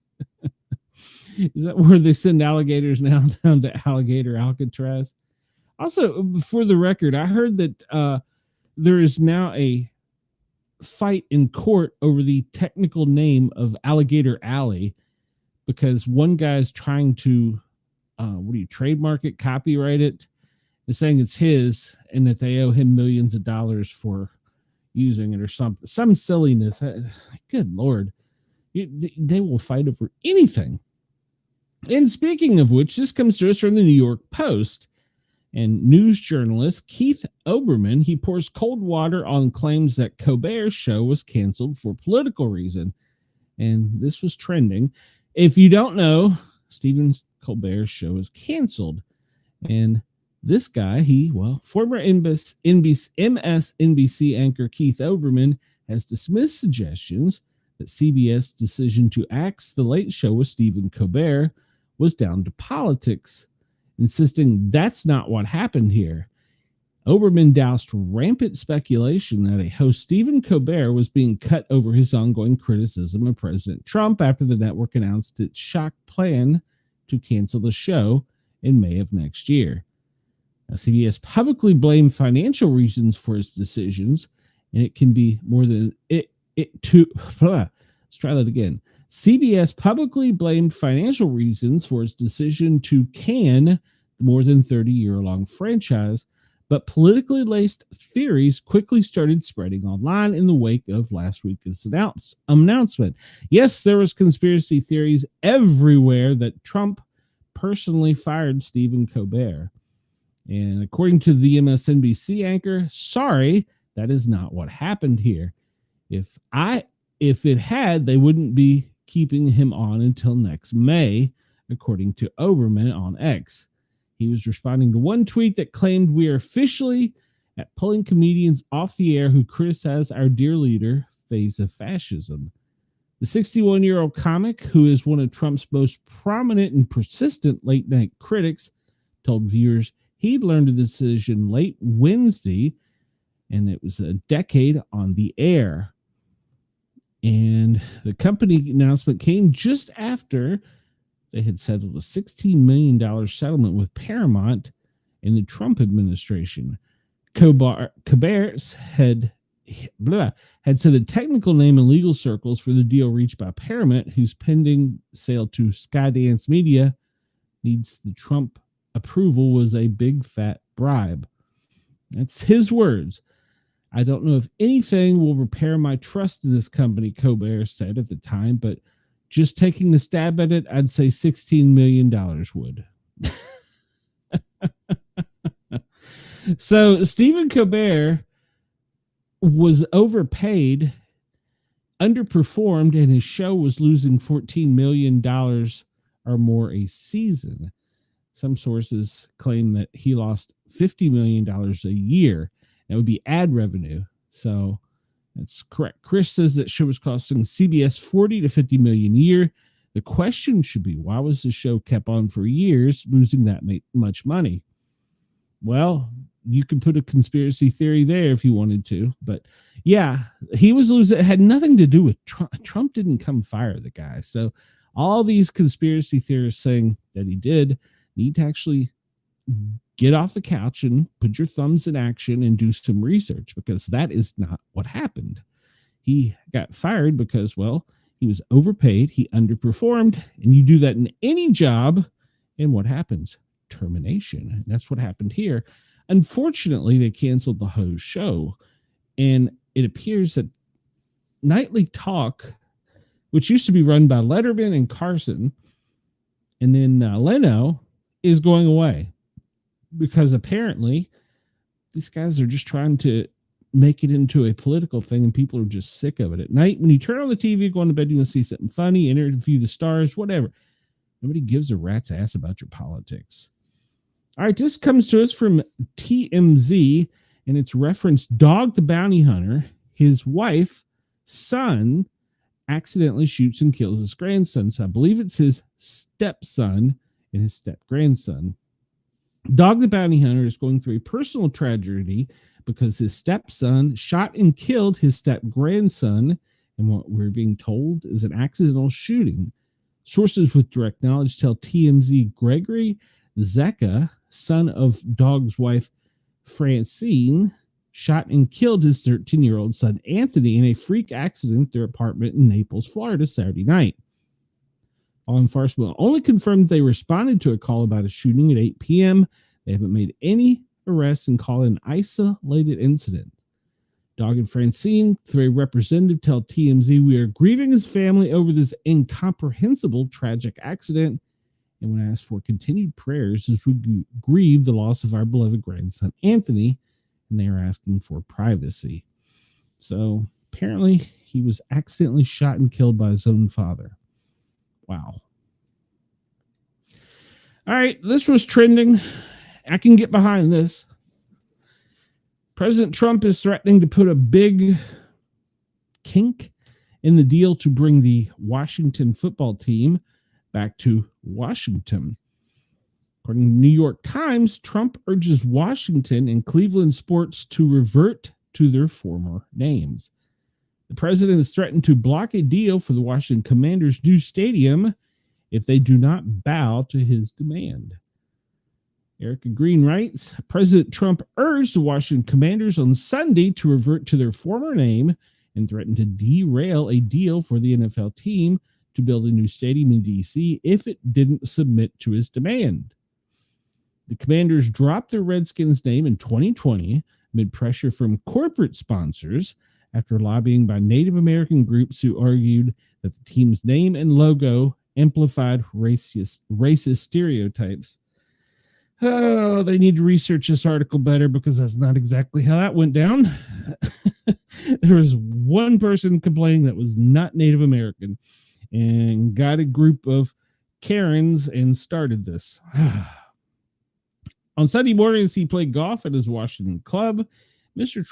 Is that where they send alligators now, down to Alligator Alcatraz? Also, for the record, I heard that there is now a fight in court over the technical name of Alligator Alley, because one guy's trying to trademark it, copyright it, and saying it's his and that they owe him millions of dollars for using it or something. Some silliness. Good Lord. They will fight over anything. And speaking of which, this comes to us from the New York Post. And news journalist Keith Olbermann, he pours cold water on claims that Colbert's show was canceled for political reason. And this was trending. If you don't know, Stephen Colbert's show is canceled. And this guy, former MSNBC anchor Keith Olbermann has dismissed suggestions that CBS' decision to axe the Late Show with Stephen Colbert was down to politics, insisting that's not what happened here. Olbermann doused rampant speculation that a host, Stephen Colbert, was being cut over his ongoing criticism of President Trump after the network announced its shock plan to cancel the show in May of next year. Now, CBS publicly blamed financial reasons for its decisions, and it can be more than let's try that again. CBS publicly blamed financial reasons for its decision to can the more than 30-year-long franchise, but politically laced theories quickly started spreading online in the wake of last week's announcement. Yes, there was conspiracy theories everywhere that Trump personally fired Stephen Colbert. And according to the MSNBC anchor, sorry, that is not what happened here. If it had, they wouldn't be keeping him on until next May, according to Olbermann on X. He was responding to one tweet that claimed we are officially at pulling comedians off the air who criticize our dear leader, phase of fascism. The 61-year-old comic, who is one of Trump's most prominent and persistent late-night critics, told viewers he'd learned the decision late Wednesday, and it was a decade on the air. And the company announcement came just after they had settled a $16 million settlement with Paramount in the Trump administration. Colbert had said the technical name in legal circles for the deal reached by Paramount, whose pending sale to Skydance Media needs the Trump approval, was a big fat bribe. That's his words. I don't know if anything will repair my trust in this company, Colbert said at the time, but just taking a stab at it, I'd say $16 million would. So Stephen Colbert was overpaid, underperformed, and his show was losing $14 million or more a season. Some sources claim that he lost $50 million a year. That would be ad revenue. So that's correct. Chris says that show was costing CBS 40 to 50 million a year. The question should be, why was the show kept on for years, losing that much money? Well, you could put a conspiracy theory there if you wanted to, but yeah, he was losing. It had nothing to do with Trump. Trump didn't come fire the guy. So all these conspiracy theorists saying that he did need to actually get off the couch and put your thumbs in action and do some research, because that is not what happened. He got fired because, well, he was overpaid, he underperformed, and you do that in any job, and what happens? Termination. And that's what happened here. Unfortunately, they canceled the whole show, and it appears that Nightly Talk, which used to be run by Letterman and Carson, and then Leno, is going away, because apparently these guys are just trying to make it into a political thing, and people are just sick of it. At night, when you turn on the TV, go to bed, you're going to see something funny, interview the stars, whatever. Nobody gives a rat's ass about your politics. All right, this comes to us from TMZ, and it's referenced Dog the Bounty Hunter. His wife, son, accidentally shoots and kills his grandson. So I believe it's his stepson and his step-grandson. Dog the Bounty Hunter is going through a personal tragedy because his stepson shot and killed his step-grandson, and what we're being told is an accidental shooting. Sources with direct knowledge tell TMZ Gregory Zeka, son of Dog's wife Francine, shot and killed his 13-year-old son Anthony in a freak accident at their apartment in Naples, Florida, Saturday night. Law enforcement only confirmed they responded to a call about a shooting at 8 p.m. They haven't made any arrests and call it an isolated incident. Dog and Francine, through a representative, tell TMZ, we are grieving his family over this incomprehensible tragic accident, and when asked for continued prayers as we grieve the loss of our beloved grandson Anthony, and they are asking for privacy. So apparently he was accidentally shot and killed by his own father. Wow. All right, this was trending. I can get behind this. President Trump is threatening to put a big kink in the deal to bring the Washington football team back to Washington. According to the New York Times, Trump urges Washington and Cleveland sports to revert to their former names. The president has threatened to block a deal for the Washington Commanders' new stadium if they do not bow to his demand. Erica Green writes, President Trump urged the Washington Commanders on Sunday to revert to their former name and threatened to derail a deal for the NFL team to build a new stadium in D.C. if it didn't submit to his demand. The Commanders dropped their Redskins name in 2020 amid pressure from corporate sponsors after lobbying by Native American groups who argued that the team's name and logo amplified racist stereotypes. Oh, they need to research this article better, because that's not exactly how that went down. There was one person complaining that was not Native American and got a group of Karens and started this. On Sunday mornings, he played golf at his Washington club. Mr.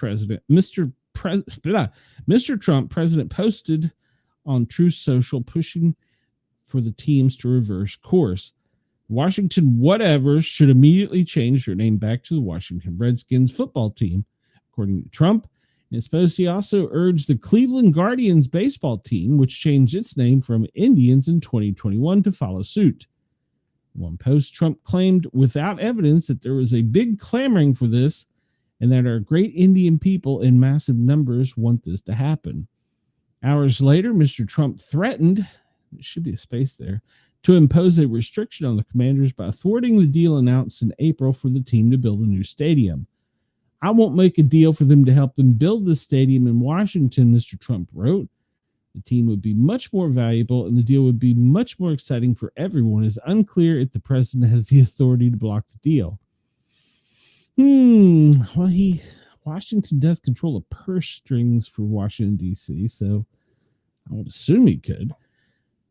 Trump, president, posted on Truth Social pushing for the teams to reverse course. Washington whatevers should immediately change their name back to the Washington Redskins football team, according to Trump. In his post, he also urged the Cleveland Guardians baseball team, which changed its name from Indians in 2021, to follow suit. In one post, Trump claimed without evidence that there was a big clamoring for this and that our great Indian people in massive numbers want this to happen. Hours later, Mr. Trump threatened, there should be a space there, to impose a restriction on the Commanders by thwarting the deal announced in April for the team to build a new stadium. I won't make a deal for them to help them build the stadium in Washington, Mr. Trump wrote. The team would be much more valuable and the deal would be much more exciting for everyone. It's unclear if the president has the authority to block the deal. Well, Washington does control the purse strings for Washington, D.C., so I would assume he could.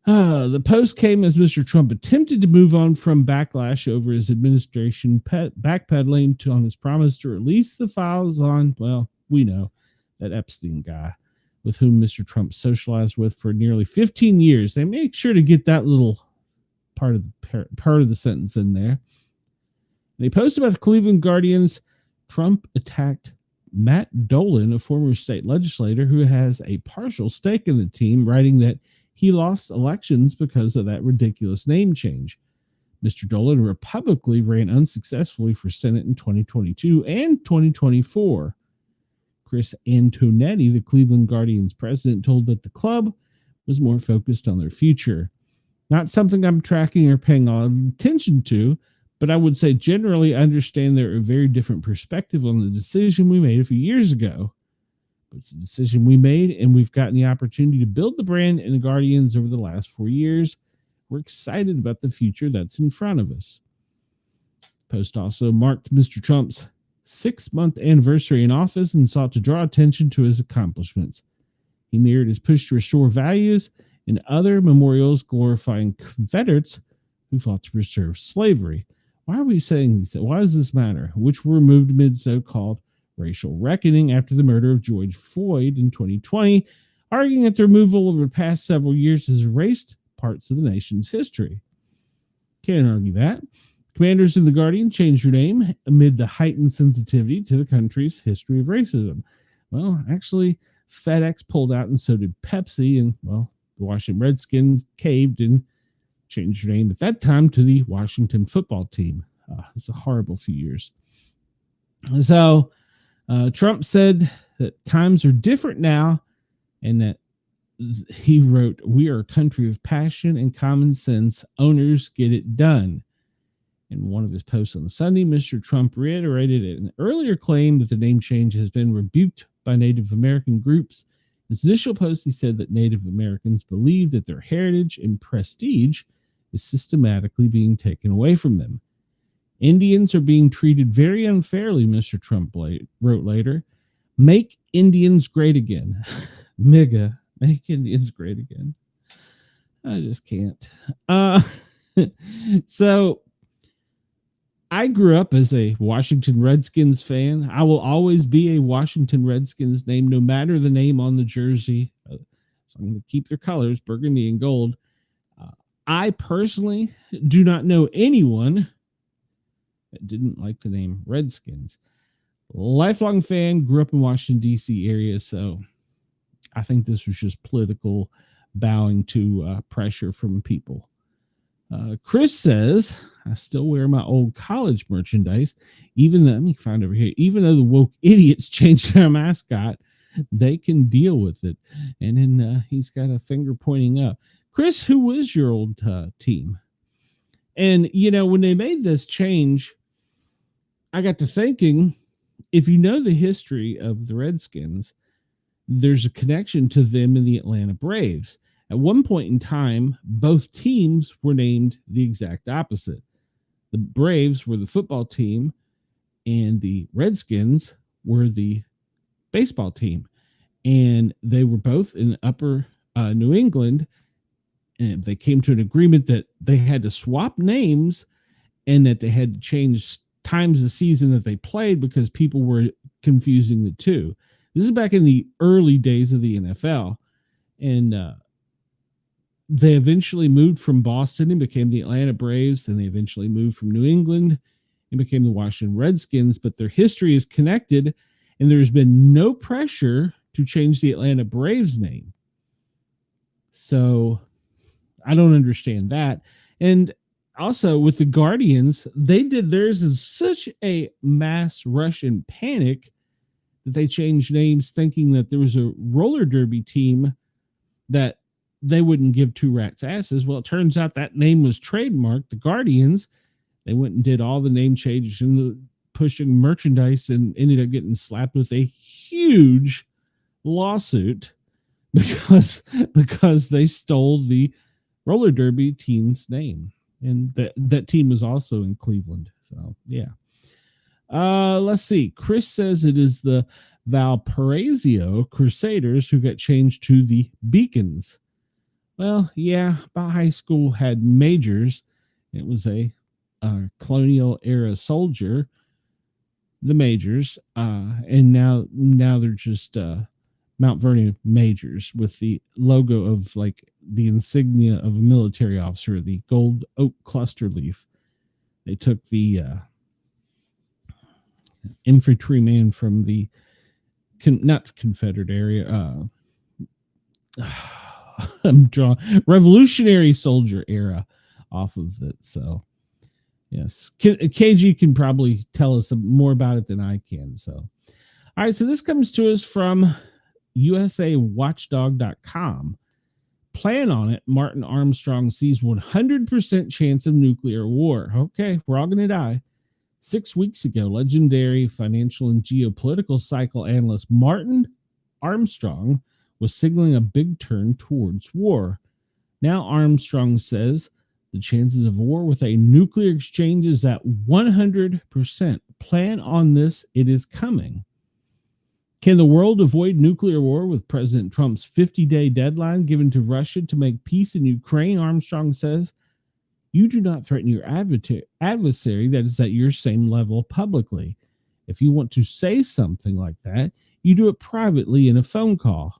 The post came as Mr. Trump attempted to move on from backlash over his administration backpedaling on his promise to release the files on, well, we know, that Epstein guy with whom Mr. Trump socialized with for nearly 15 years. They made sure to get that little part of the sentence in there. And he posted about the Cleveland Guardians. Trump attacked Matt Dolan, a former state legislator who has a partial stake in the team, writing that he lost elections because of that ridiculous name change. Mr. Dolan publicly ran unsuccessfully for Senate in 2022 and 2024. Chris Antonetti, the Cleveland Guardians president, told that the club was more focused on their future. Not something I'm tracking or paying a lot of attention to, but I would say generally understand there are very different perspective on the decision we made a few years ago. But it's a decision we made, and we've gotten the opportunity to build the brand and the Guardians over the last 4 years. We're excited about the future that's in front of us. Post also marked Mr. Trump's 6-month anniversary in office and sought to draw attention to his accomplishments. He mirrored his push to restore values and other memorials glorifying Confederates who fought to preserve slavery. Why are we saying this? Why does this matter? Which were removed amid so-called racial reckoning after the murder of George Floyd in 2020, arguing that the removal over the past several years has erased parts of the nation's history. Can't argue that. Commanders in the Guardian changed their name amid the heightened sensitivity to the country's history of racism. Well, actually, FedEx pulled out and so did Pepsi, and, well, the Washington Redskins caved and changed their name at that time to the Washington football team. It's a horrible few years. So Trump said that times are different now, and that he wrote, "We are a country of passion and common sense. Owners get it done." In one of his posts on Sunday, Mr. Trump reiterated an earlier claim that the name change has been rebuked by Native American groups. In his initial post, he said that Native Americans believe that their heritage and prestige is systematically being taken away from them. Indians are being treated very unfairly, Mr. Trump wrote later. Make Indians great again. MIGA, make Indians great again. I just can't. So I grew up as a Washington Redskins fan. I will always be a Washington Redskins name, no matter the name on the jersey. So I'm going to keep their colors, burgundy and gold. I personally do not know anyone that didn't like the name Redskins. Lifelong fan, grew up in Washington, D.C. area, so I think this was just political bowing to pressure from people. Chris says, I still wear my old college merchandise, even though, let me find over here, even though the woke idiots changed their mascot, they can deal with it. And then he's got a finger pointing up. Chris, who was your old team? And, you know, when they made this change, I got to thinking, if you know the history of the Redskins, there's a connection to them in the Atlanta Braves. At one point in time, both teams were named the exact opposite. The Braves were the football team, and the Redskins were the baseball team. And they were both in upper New England, and they came to an agreement that they had to swap names and that they had to change times of the season that they played because people were confusing the two. This is back in the early days of the NFL. And they eventually moved from Boston and became the Atlanta Braves. And they eventually moved from New England and became the Washington Redskins. But their history is connected, and there's been no pressure to change the Atlanta Braves name. So I don't understand that. And also with the Guardians, they did theirs in such a mass rush and panic that they changed names thinking that there was a roller derby team that they wouldn't give two rats asses. Well, it turns out that name was trademarked. The Guardians, they went and did all the name changes and pushing merchandise and ended up getting slapped with a huge lawsuit because they stole the roller derby team's name. And that team was also in Cleveland. So, yeah. Let's see. Chris says it is the Valparaiso Crusaders who got changed to the Beacons. Well, yeah, my high school had majors. It was a colonial era soldier, the majors, and now they're just Mount Vernon majors with the logo of like the insignia of a military officer, the gold oak cluster leaf. They took the infantryman from the not Confederate area. I'm drawing Revolutionary Soldier era off of it. So, yes, KG can probably tell us more about it than I can. So, all right. So this comes to us from USAWatchdog.com. Plan on it. Martin Armstrong sees 100% chance of nuclear war. Okay, we're all going to die. 6 weeks ago, legendary financial and geopolitical cycle analyst Martin Armstrong was signaling a big turn towards war. Now Armstrong says the chances of war with a nuclear exchange is at 100%. Plan on this. It is coming. Can the world avoid nuclear war with President Trump's 50-day deadline given to Russia to make peace in Ukraine? Armstrong says, you do not threaten your adversary that is at your same level publicly. If you want to say something like that, you do it privately in a phone call.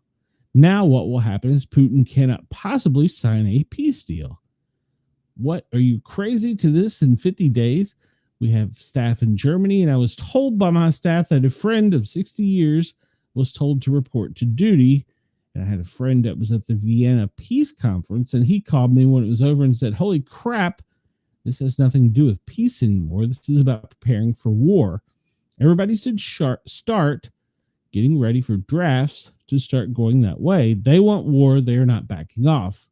Now what will happen is Putin cannot possibly sign a peace deal. What, are you crazy to this in 50 days? We have staff in Germany, and I was told by my staff that a friend of 60 years was told to report to duty. And I had a friend that was at the Vienna Peace Conference, and he called me when it was over and said, holy crap, this has nothing to do with peace anymore. This is about preparing for war. Everybody should start getting ready for drafts to start going that way. They want war. They are not backing off.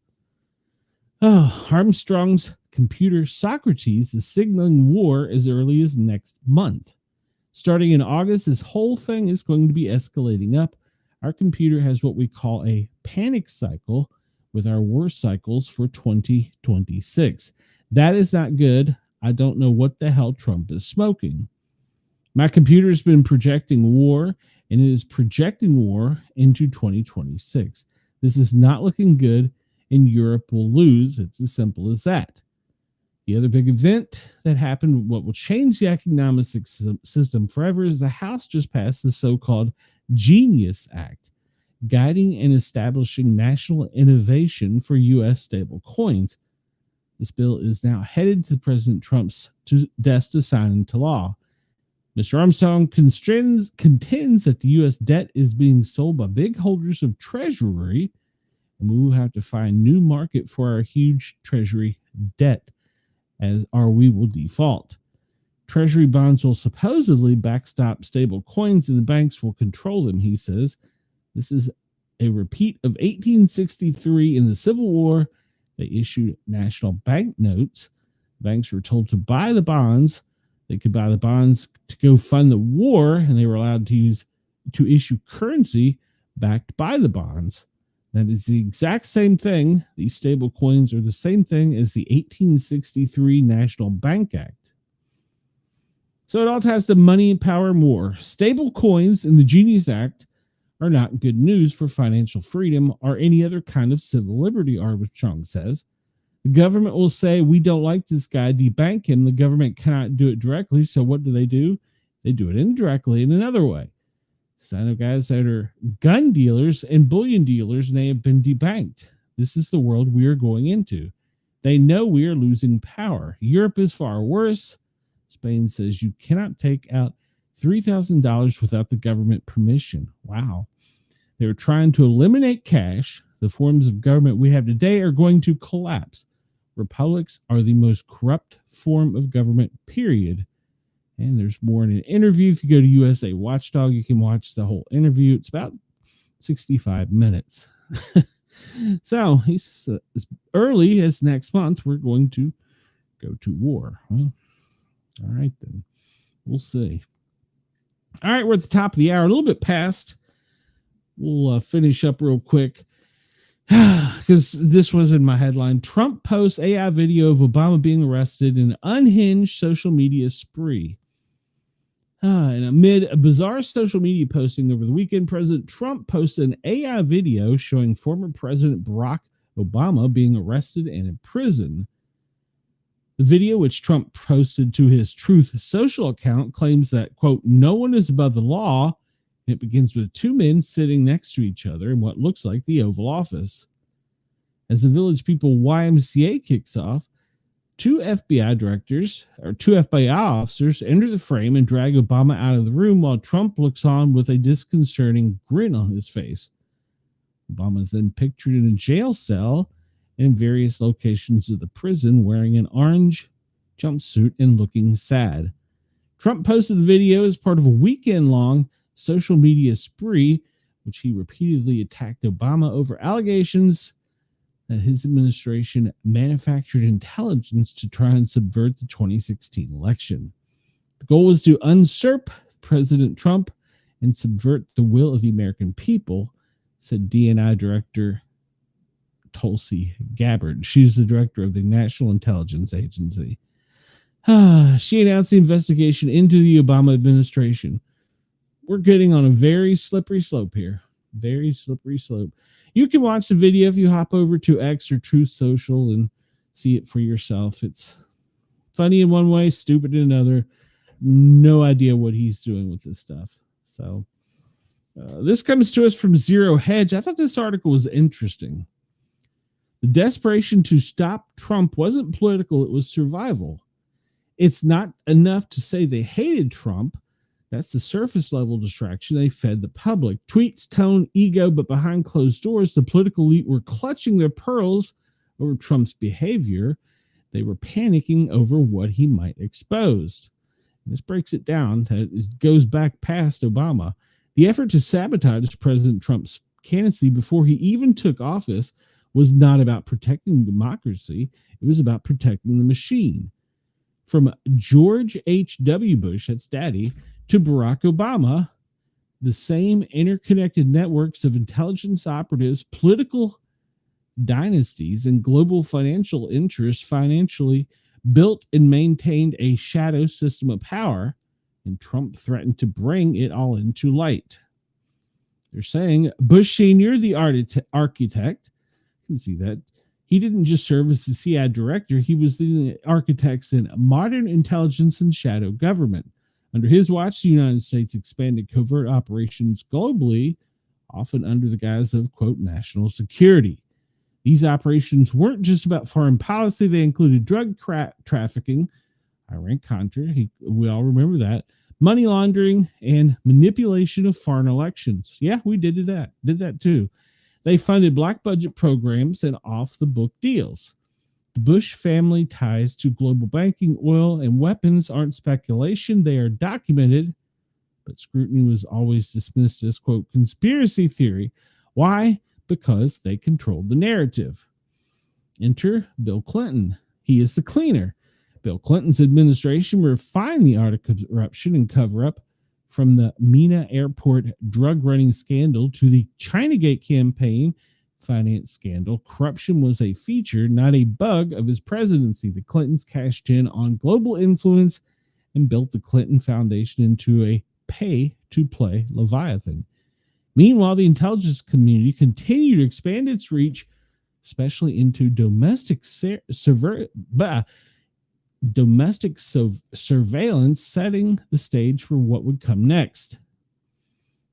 Oh, Armstrong's computer Socrates is signaling war as early as next month. Starting in August, this whole thing is going to be escalating up. Our computer has what we call a panic cycle with our war cycles for 2026. That is not good. I don't know what the hell Trump is smoking. My computer has been projecting war, and it is projecting war into 2026. This is not looking good, and Europe will lose. It's as simple as that. The other big event that happened, what will change the economic system forever, is the House just passed the so-called Genius Act, guiding and establishing national innovation for U.S. stable coins. This bill is now headed to President Trump's desk to sign into law. Mr. Armstrong contends that the U.S. debt is being sold by big holders of Treasury, and we will have to find new market for our huge Treasury debt, or we will default. Treasury bonds will supposedly backstop stable coins and the banks will control them, he says. This is a repeat of 1863 in the Civil War. They issued national banknotes. Banks were told to buy the bonds. They could buy the bonds to go fund the war, and they were allowed to issue currency backed by the bonds. That is the exact same thing. These stable coins are the same thing as the 1863 National Bank Act. So it all ties to money, power, and war. Stable coins in the Genius Act are not good news for financial freedom or any other kind of civil liberty, Armstrong says. The government will say, we don't like this guy, debank him. The government cannot do it directly, so what do? They do it indirectly in another way. Son of guys that are gun dealers and bullion dealers, and they have been debanked. This is the world we are going into. They know we are losing power. Europe is far worse. Spain says you cannot take out $3,000 without the government permission. Wow. They're trying to eliminate cash. The forms of government we have today are going to collapse. Republics are the most corrupt form of government, period. And there's more in an interview. If you go to USA Watchdog, you can watch the whole interview. It's about 65 minutes. So he's as early as next month, we're going to go to war. Well, all right, then. We'll see. All right, we're at the top of the hour, a little bit past. We'll finish up real quick because this was in my headline. Trump posts AI video of Obama being arrested in an unhinged social media spree. And amid a bizarre social media posting over the weekend, President Trump posted an AI video showing former President Barack Obama being arrested and in prison. The video, which Trump posted to his Truth Social account, claims that, quote, no one is above the law. And it begins with two men sitting next to each other in what looks like the Oval Office. As the Village People YMCA kicks off, two FBI officers enter the frame and drag Obama out of the room while Trump looks on with a disconcerting grin on his face. Obama is then pictured in a jail cell in various locations of the prison wearing an orange jumpsuit and looking sad. Trump posted the video as part of a weekend-long social media spree, which he repeatedly attacked Obama over allegations that his administration manufactured intelligence to try and subvert the 2016 election. The goal was to usurp President Trump and subvert the will of the American people, said DNI Director Tulsi Gabbard. She's the director of the National Intelligence Agency. She announced the investigation into the Obama administration. We're getting on a very slippery slope here. Very slippery slope. You can watch the video if you hop over to X or Truth Social and see it for yourself. It's funny in one way, stupid in another. No idea what he's doing with this stuff. So this comes to us from Zero Hedge. I thought this article was interesting. The desperation to stop Trump wasn't political, it was survival. It's not enough to say they hated Trump. That's the surface level distraction they fed the public. Tweets, tone, ego, but behind closed doors, the political elite were clutching their pearls over Trump's behavior. They were panicking over what he might expose. And this breaks it down. It goes back past Obama. The effort to sabotage President Trump's candidacy before he even took office was not about protecting democracy. It was about protecting the machine. From George H.W. Bush, that's daddy, to Barack Obama, the same interconnected networks of intelligence operatives, political dynasties, and global financial interests financially built and maintained a shadow system of power, and Trump threatened to bring it all into light. They're saying Bush Sr., the architect, can see that. He didn't just serve as the CIA director, he was the architect in modern intelligence and shadow government. Under his watch, the United States expanded covert operations globally, often under the guise of, quote, national security. These operations weren't just about foreign policy, they included drug trafficking, Iran-Contra, we all remember that, money laundering, and manipulation of foreign elections. Yeah, we did that too. They funded black budget programs and off-the-book deals. The Bush family ties to global banking, oil, and weapons aren't speculation. They are documented, but scrutiny was always dismissed as, quote, conspiracy theory. Why? Because they controlled the narrative. Enter Bill Clinton. He is the cleaner. Bill Clinton's administration refined the art of corruption and cover-up. From the Mina Airport drug running scandal to the Chinagate campaign finance scandal, corruption was a feature, not a bug, of his presidency. The Clintons cashed in on global influence and built the Clinton Foundation into a pay-to-play Leviathan. Meanwhile, the intelligence community continued to expand its reach, especially into domestic surveillance, setting the stage for what would come next.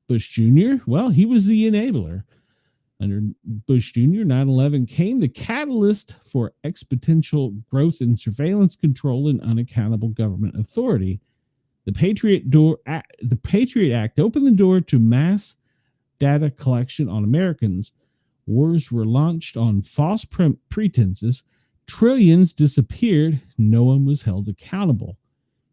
Bush Jr., well, he was the enabler. Under Bush Jr., 9/11 came the catalyst for exponential growth in surveillance control and unaccountable government authority. The Patriot Act opened the door to mass data collection on Americans. Wars were launched on false pretenses. Trillions disappeared. No one was held accountable.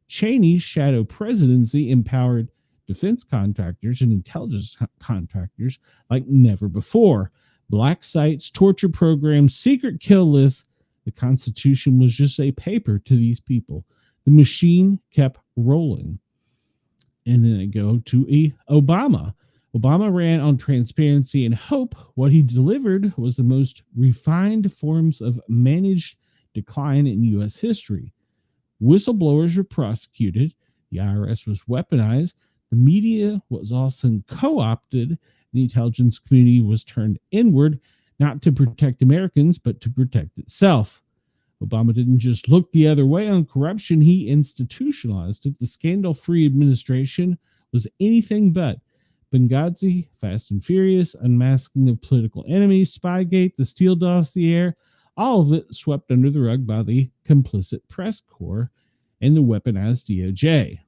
Cheney's shadow presidency empowered defense contractors and intelligence contractors like never before. black sites, torture programs, secret kill lists. The Constitution was just a paper to these people. The machine kept rolling. And then I go to Obama. Obama ran on transparency and hope. What he delivered was the most refined forms of managed decline in U.S. history. Whistleblowers were prosecuted. The IRS was weaponized. The media was also co-opted. The intelligence community was turned inward, not to protect Americans, but to protect itself. Obama didn't just look the other way on corruption, he institutionalized it. The scandal-free administration was anything but. Benghazi, Fast and Furious, unmasking of political enemies, Spygate, the Steele dossier, all of it swept under the rug by the complicit press corps and the weaponized DOJ.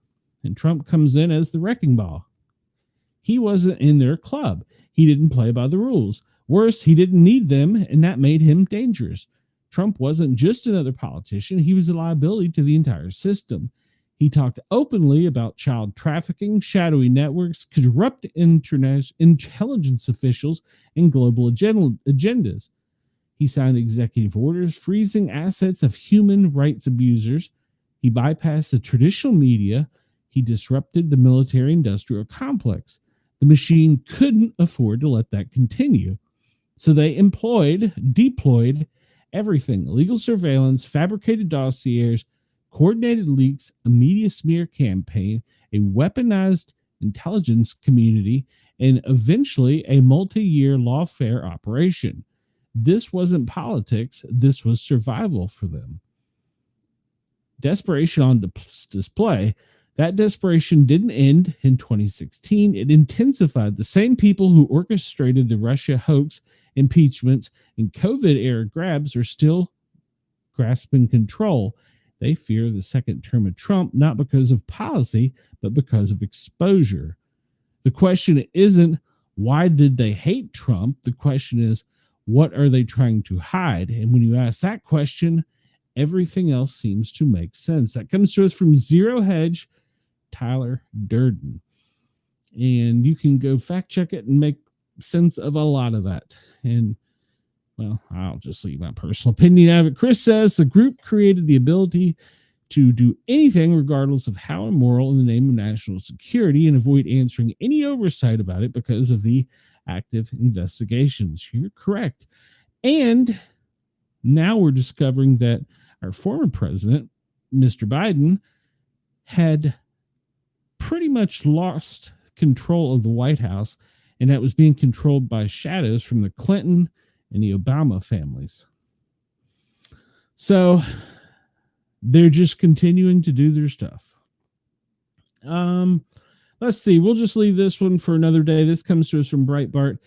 And Trump comes in as the wrecking ball. He wasn't in their club. He didn't play by the rules. Worse, he didn't need them, and that made him dangerous. Trump wasn't just another politician. He was a liability to the entire system. He talked openly about child trafficking, shadowy networks, corrupt intelligence officials, and global agendas. He signed executive orders freezing assets of human rights abusers. He bypassed the traditional media. He disrupted the military-industrial complex. The machine couldn't afford to let that continue. So they deployed everything: illegal surveillance, fabricated dossiers, coordinated leaks, a media smear campaign, a weaponized intelligence community, and eventually a multi-year lawfare operation. This wasn't politics. This was survival for them. Desperation on display. That desperation didn't end in 2016. It intensified. The same people who orchestrated the Russia hoax, impeachments, and COVID-era grabs are still grasping control. They fear the second term of Trump, not because of policy, but because of exposure. The question isn't, why did they hate Trump? The question is, what are they trying to hide? And when you ask that question, everything else seems to make sense. That comes to us from Zero Hedge, Tyler Durden. And you can go fact check it and make sense of a lot of that. And, well, I'll just leave my personal opinion out of it. Chris says the group created the ability to do anything regardless of how immoral in the name of national security and avoid answering any oversight about it because of the active investigations. You're correct. And now we're discovering that our former president, Mr. Biden, had pretty much lost control of the White House, and that was being controlled by shadows from the Clinton and the Obama families. So they're just continuing to do their stuff. Let's see. We'll just leave this one for another day. This comes to us from Breitbart.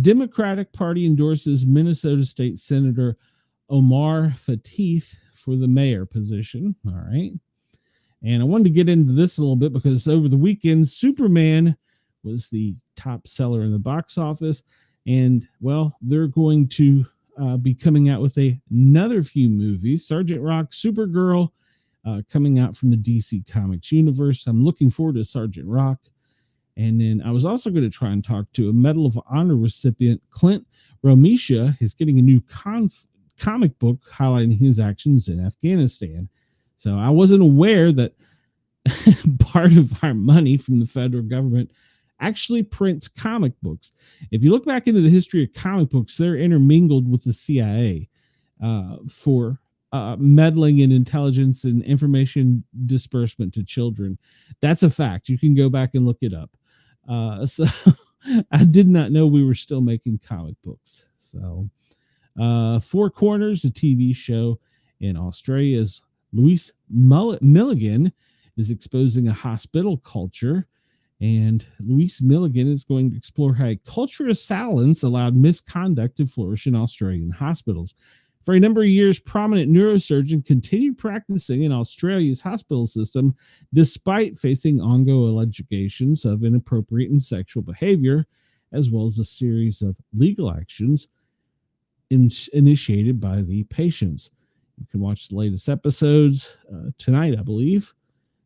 Democratic Party endorses Minnesota State Senator Omar Fatih for the mayor position. All right. And I wanted to get into this a little bit because over the weekend, Superman was the top seller in the box office. And, well, they're going to be coming out with another few movies. Sergeant Rock, Supergirl, coming out from the DC Comics universe. I'm looking forward to Sergeant Rock. And then I was also going to try and talk to a Medal of Honor recipient, Clint Romisha. He's getting a new comic book highlighting his actions in Afghanistan. So I wasn't aware that part of our money from the federal government actually prints comic books. If you look back into the history of comic books, they're intermingled with the CIA for meddling in intelligence and information disbursement to children. That's a fact. You can go back and look it up. So I did not know we were still making comic books. So Four Corners, a TV show in Australia's Louise Milligan is exposing a hospital culture. And Louise Milligan is going to explore how a culture of silence allowed misconduct to flourish in Australian hospitals. For a number of years, prominent neurosurgeon continued practicing in Australia's hospital system despite facing ongoing allegations of inappropriate and sexual behavior, as well as a series of legal actions initiated by the patients. You can watch the latest episodes tonight, I believe,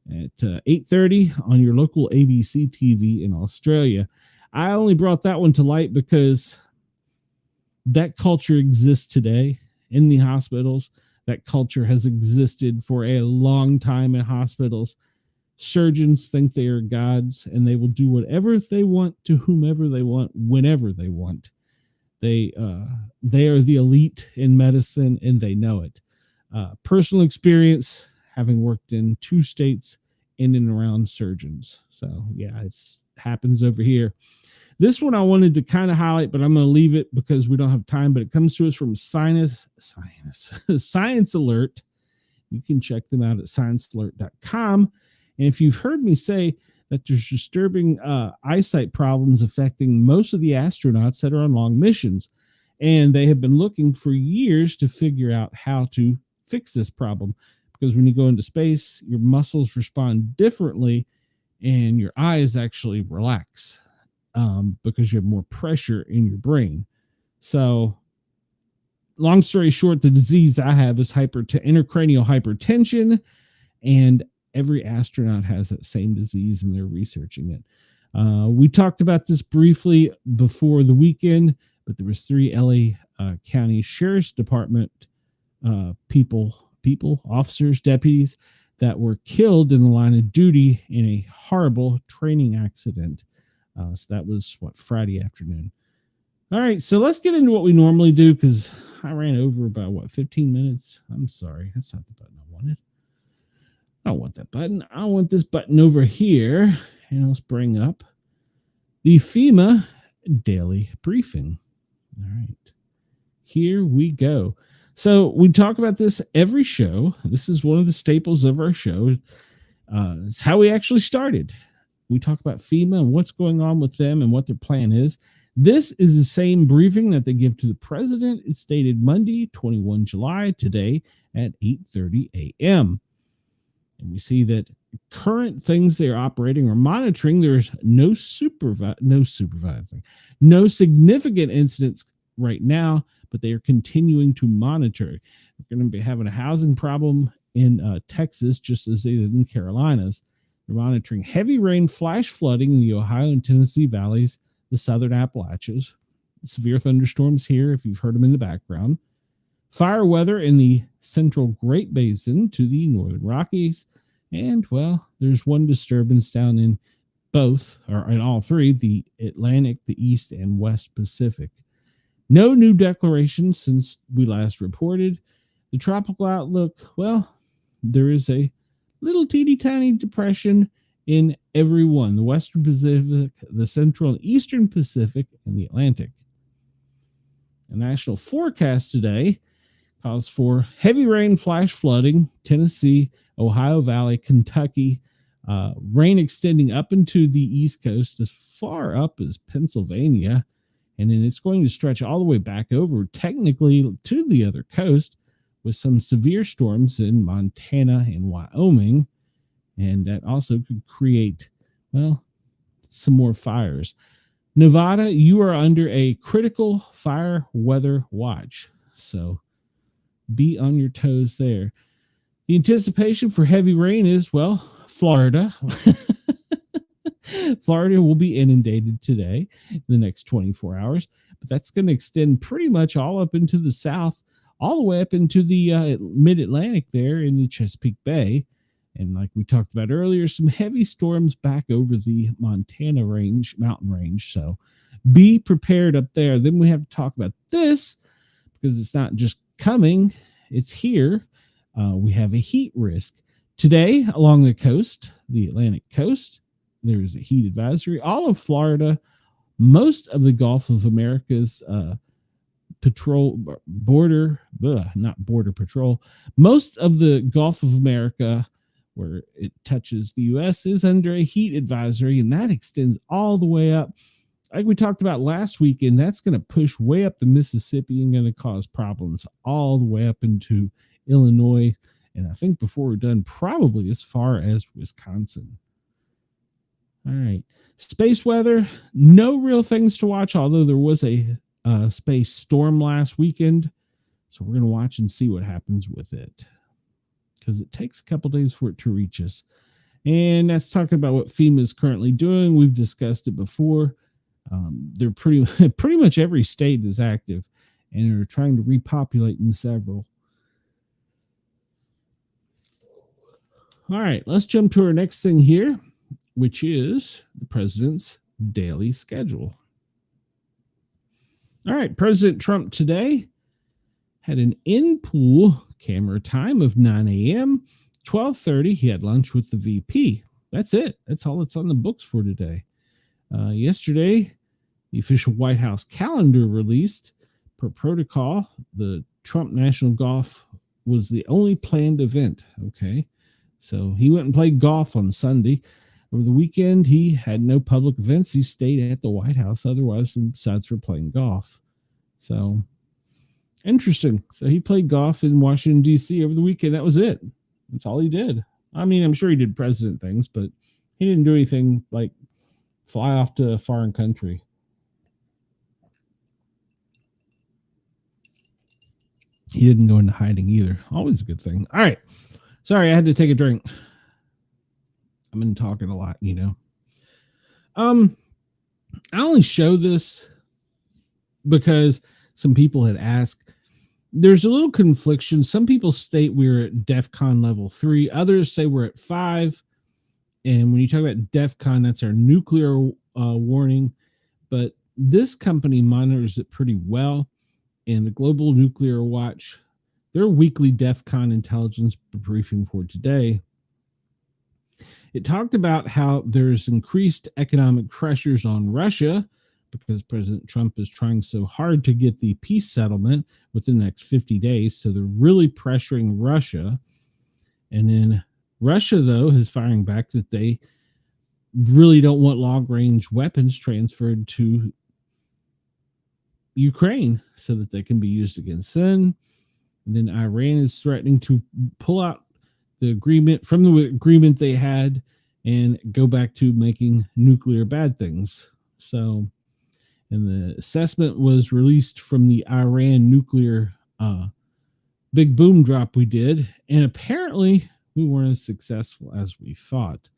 at 8:30 on your local ABC TV in Australia. I only brought that one to light because That culture exists today in the hospitals. That culture has existed for a long time in hospitals. Surgeons think they are gods, and they will do whatever they want to whomever they want, whenever they want. They are the elite in medicine, and they know it. Personal experience, having worked in 2 states in and around surgeons. So yeah, it happens over here. This one I wanted to kind of highlight, but I'm going to leave it because we don't have time. But it comes to us from Science Alert. You can check them out at sciencealert.com. And if you've heard me say that there's disturbing eyesight problems affecting most of the astronauts that are on long missions, and they have been looking for years to figure out how to fix this problem, because when you go into space, your muscles respond differently and your eyes actually relax because you have more pressure in your brain. So long story short, the disease I have is intracranial hypertension, and every astronaut has that same disease, and they're researching it. We talked about this briefly before the weekend, but there was 3 LA County Sheriff's Department officers, deputies that were killed in the line of duty in a horrible training accident. So that was Friday afternoon. All right, so let's get into what we normally do, because I ran over about 15 minutes. I'm sorry, that's not the button I wanted. I don't want that button. I want this button over here. And let's bring up the FEMA daily briefing. All right, here we go. So we talk about this every show. This is one of the staples of our show. It's how we actually started. We talk about FEMA and what's going on with them and what their plan is. This is the same briefing that they give to the president. It's dated Monday, 21 July, today at 8:30 a.m. And we see that current things they're operating or monitoring, there's no supervising, no significant incidents right now, but they are continuing to monitor. They're going to be having a housing problem in Texas, just as they did in Carolinas. They're monitoring heavy rain, flash flooding in the Ohio and Tennessee valleys, the southern Appalachians, severe thunderstorms here, if you've heard them in the background, fire weather in the central Great Basin to the northern Rockies, and, there's one disturbance down in in all 3, the Atlantic, the East, and West Pacific. No new declarations since we last reported. The tropical outlook, there is a little teeny tiny depression in every one: the Western Pacific, the Central and Eastern Pacific, and the Atlantic. The national forecast today calls for heavy rain, flash flooding, Tennessee, Ohio Valley, Kentucky, rain extending up into the East Coast as far up as Pennsylvania, and then it's going to stretch all the way back over technically to the other coast, with some severe storms in Montana and Wyoming. And that also could create, some more fires. Nevada, you are under a critical fire weather watch, so be on your toes there. The anticipation for heavy rain is, Florida. Florida will be inundated today, in the next 24 hours, but that's going to extend pretty much all up into the south, all the way up into the mid-Atlantic there in the Chesapeake Bay. And like we talked about earlier, some heavy storms back over the Montana mountain range. So be prepared up there. Then we have to talk about this, because it's not just coming, it's here. We have a heat risk. Today, along the coast, the Atlantic coast, there is a heat advisory. All of Florida, most of the Gulf of America's border patrol, most of the Gulf of America where it touches the U.S. is under a heat advisory, and that extends all the way up. Like we talked about last weekend, that's going to push way up the Mississippi and going to cause problems all the way up into Illinois, and I think before we're done, probably as far as Wisconsin. All right. Space weather, no real things to watch, although there was a space storm last weekend. So we're going to watch and see what happens with it, because it takes a couple days for it to reach us. And that's talking about what FEMA is currently doing. We've discussed it before. They're pretty much every state is active and are trying to repopulate in several. All right, let's jump to our next thing here, which is the president's daily schedule. All right, President Trump today had an in-pool camera time of 9 a.m. 12:30, he had lunch with the VP. That's it. That's all that's on the books for today. Yesterday, the official White House calendar released. Per protocol, the Trump National Golf was the only planned event. Okay, so he went and played golf on Sunday. Over the weekend, he had no public events. He stayed at the White House otherwise, besides for playing golf. So, interesting. So he played golf in Washington, D.C. over the weekend. That was it. That's all he did. I mean, I'm sure he did president things, but he didn't do anything like fly off to a foreign country. He didn't go into hiding either. Always a good thing. All right. Sorry, I had to take a drink. I've been talking a lot, you know. I only show this because some people had asked. There's a little confliction. Some people state we're at DEFCON level 3. Others say we're at 5. And when you talk about DEFCON, that's our nuclear warning. But this company monitors it pretty well. And the Global Nuclear Watch, their weekly DEFCON intelligence briefing for today, it talked about how there's increased economic pressures on Russia because President Trump is trying so hard to get the peace settlement within the next 50 days. So they're really pressuring Russia. And then Russia, though, is firing back that they really don't want long-range weapons transferred to Ukraine so that they can be used against them. And then Iran is threatening to pull out the agreement from the agreement they had and go back to making nuclear bad things. So, and the assessment was released from the Iran nuclear big boom drop we did. And apparently we weren't as successful as we thought.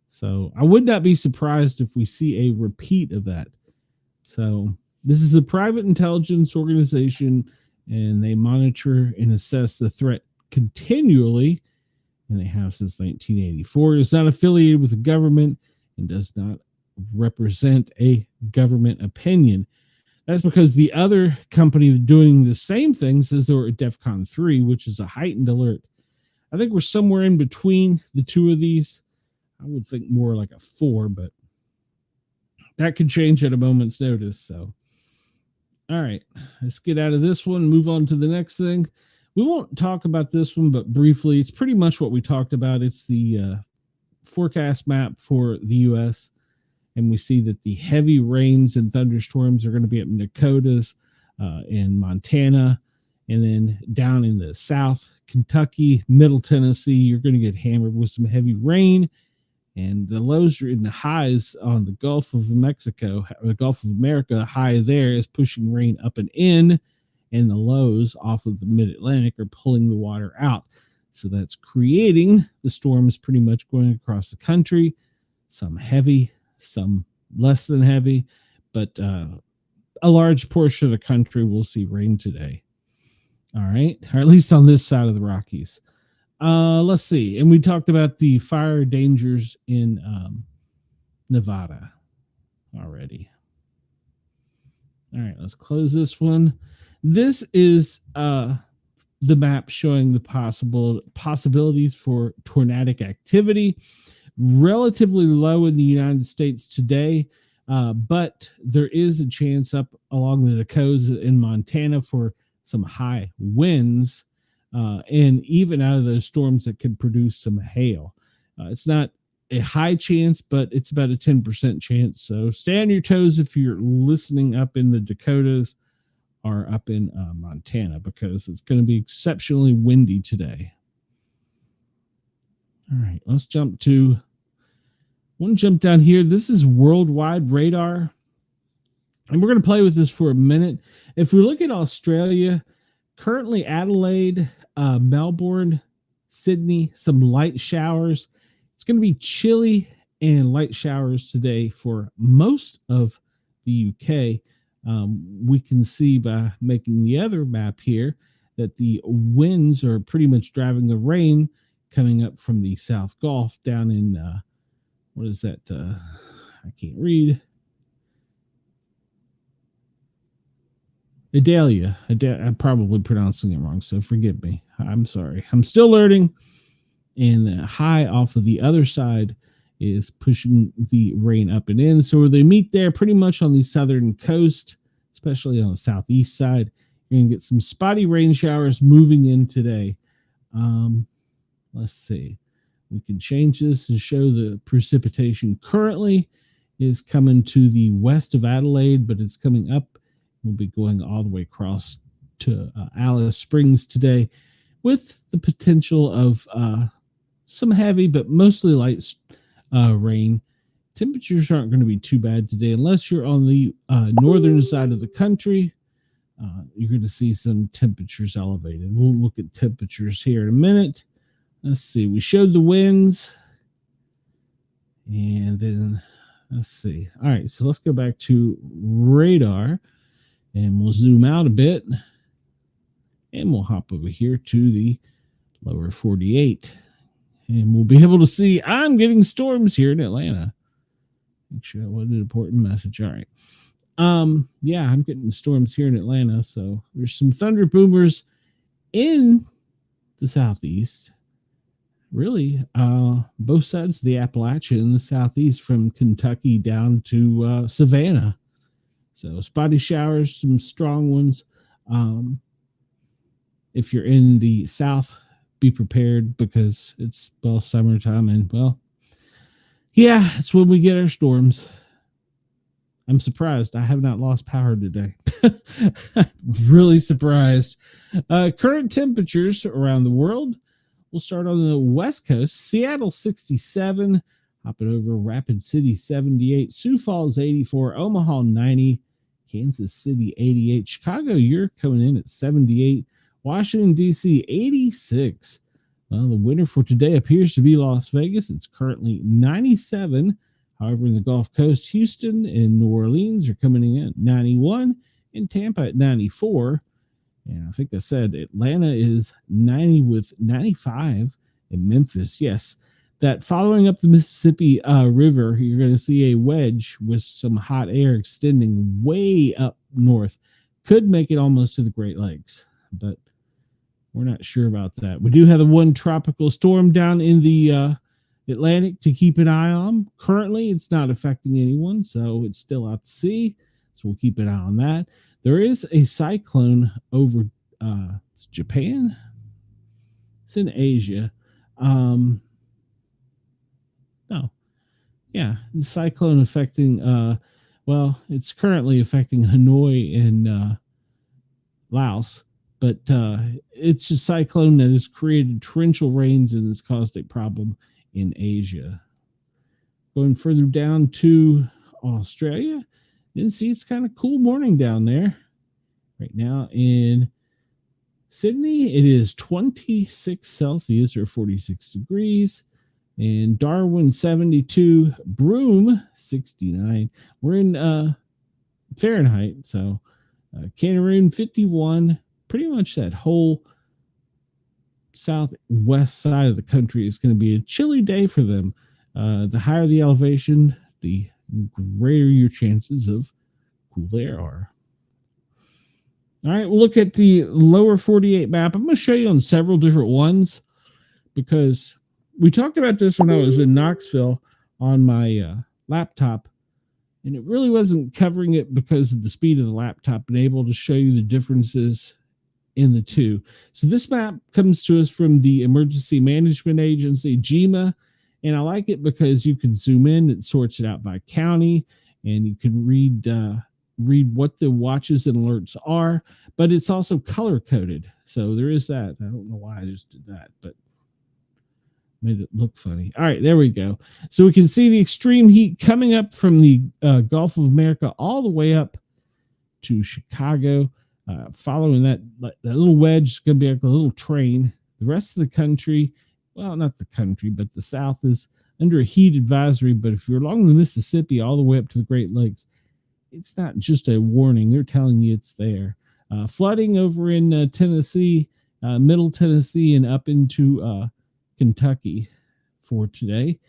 So I would not be surprised if we see a repeat of that. So this is a private intelligence organization, and they monitor and assess the threat continually, and they have since 1984. It's not affiliated with the government and does not represent a government opinion. That's because the other company doing the same thing says they were at DEFCON 3, which is a heightened alert. I think we're somewhere in between the two of these. I would think more like a 4, but that could change at a moment's notice. So, all right, let's get out of this one, move on to the next thing. We won't talk about this one, but briefly, it's pretty much what we talked about. It's the forecast map for the U.S., and we see that the heavy rains and thunderstorms are going to be up in Dakotas and Montana, and then down in the South, Kentucky, Middle Tennessee, you're going to get hammered with some heavy rain. And the lows are in the highs on the Gulf of Mexico, or the Gulf of America. High there is pushing rain up and in, and the lows off of the mid-Atlantic are pulling the water out. So that's creating the storms pretty much going across the country, some heavy, some less than heavy, but a large portion of the country will see rain today. All right, or at least on this side of the Rockies. Let's see. And we talked about the fire dangers in Nevada already. All right, let's close this one. This is the map showing the possibilities for tornadic activity. Relatively low in the United States today, but there is a chance up along the Dakotas in Montana for some high winds. And even out of those storms that could produce some hail. It's not a high chance, but it's about a 10% chance. So stay on your toes if you're listening up in the Dakotas or up in Montana, because it's going to be exceptionally windy today. All right, let's jump down here. This is worldwide radar. And we're going to play with this for a minute. If we look at Australia, currently Adelaide, Melbourne, Sydney, some light showers. It's going to be chilly and light showers today for most of the UK. We can see by making the other map here that the winds are pretty much driving the rain coming up from the South Gulf down in, what is that? I can't read. Idalia. I'm probably pronouncing it wrong, so forgive me. I'm sorry. I'm still learning. And the high off of the other side is pushing the rain up and in. So where they meet there, pretty much on the southern coast, especially on the southeast side, you're going to get some spotty rain showers moving in today. Let's see. We can change this and show the precipitation currently is coming to the west of Adelaide, but it's coming up. We'll be going all the way across to Alice Springs today with the potential of some heavy but mostly light rain. Temperatures aren't going to be too bad today unless you're on the northern side of the country. You're going to see some temperatures elevated. We'll look at temperatures here in a minute. Let's see. We showed the winds. And then let's see. All right. So let's go back to radar and we'll zoom out a bit. And we'll hop over here to the lower 48. And we'll be able to see I'm getting storms here in Atlanta. Make sure that was an important message. All right. Yeah, I'm getting storms here in Atlanta. So there's some thunder boomers in the southeast. Really, both sides of the Appalachian in the southeast from Kentucky down to Savannah. So spotty showers, some strong ones. If you're in the south, be prepared because it's, well, summertime and, well, yeah, it's when we get our storms. I'm surprised I have not lost power today. Really surprised. Current temperatures around the world. We'll start on the west coast. Seattle 67, hopping over Rapid City 78, Sioux Falls 84, Omaha 90, Kansas City 88, Chicago, you're coming in at 78, Washington, D.C. 86. Well, the winner for today appears to be Las Vegas. It's currently 97. However, in the Gulf Coast, Houston and New Orleans are coming in at 91, and Tampa at 94. And I think I said Atlanta is 90 with 95, and Memphis, yes. That following up the Mississippi River, you're going to see a wedge with some hot air extending way up north. Could make it almost to the Great Lakes, but we're not sure about that. We do have the one tropical storm down in the Atlantic to keep an eye on. Currently, it's not affecting anyone, so it's still out to sea. So we'll keep an eye on that. There is a cyclone over Japan. It's in Asia. No. Yeah, the cyclone affecting, well, it's currently affecting Hanoi and Laos. But it's a cyclone that has created torrential rains and has caused a problem in Asia. Going further down to Australia, you can see it's kind of cool morning down there. Right now in Sydney, it is 26 Celsius or 46 degrees. And Darwin, 72. Broome, 69. We're in Fahrenheit. So Cameroon, 51. Pretty much that whole southwest side of the country is going to be a chilly day for them. The higher the elevation, the greater your chances of cool air are. All right, we'll look at the lower 48 map. I'm going to show you on several different ones because we talked about this when I was in Knoxville on my laptop, and it really wasn't covering it because of the speed of the laptop and able to show you the differences in the two. So this map comes to us from the Emergency Management Agency, GEMA, and I like it because you can zoom in. It sorts it out by county, and you can read what the watches and alerts are, but it's also color coded. So there is that. I don't know why I just did that, but made it look funny. All right, there we go. So we can see the extreme heat coming up from the Gulf of America all the way up to Chicago. Following that little wedge is going to be like a little train. The rest of the country, well, not the country, but the South is under a heat advisory. But if you're along the Mississippi all the way up to the Great Lakes, it's not just a warning. They're telling you it's there. Flooding over in Tennessee, Middle Tennessee, and up into Kentucky for today.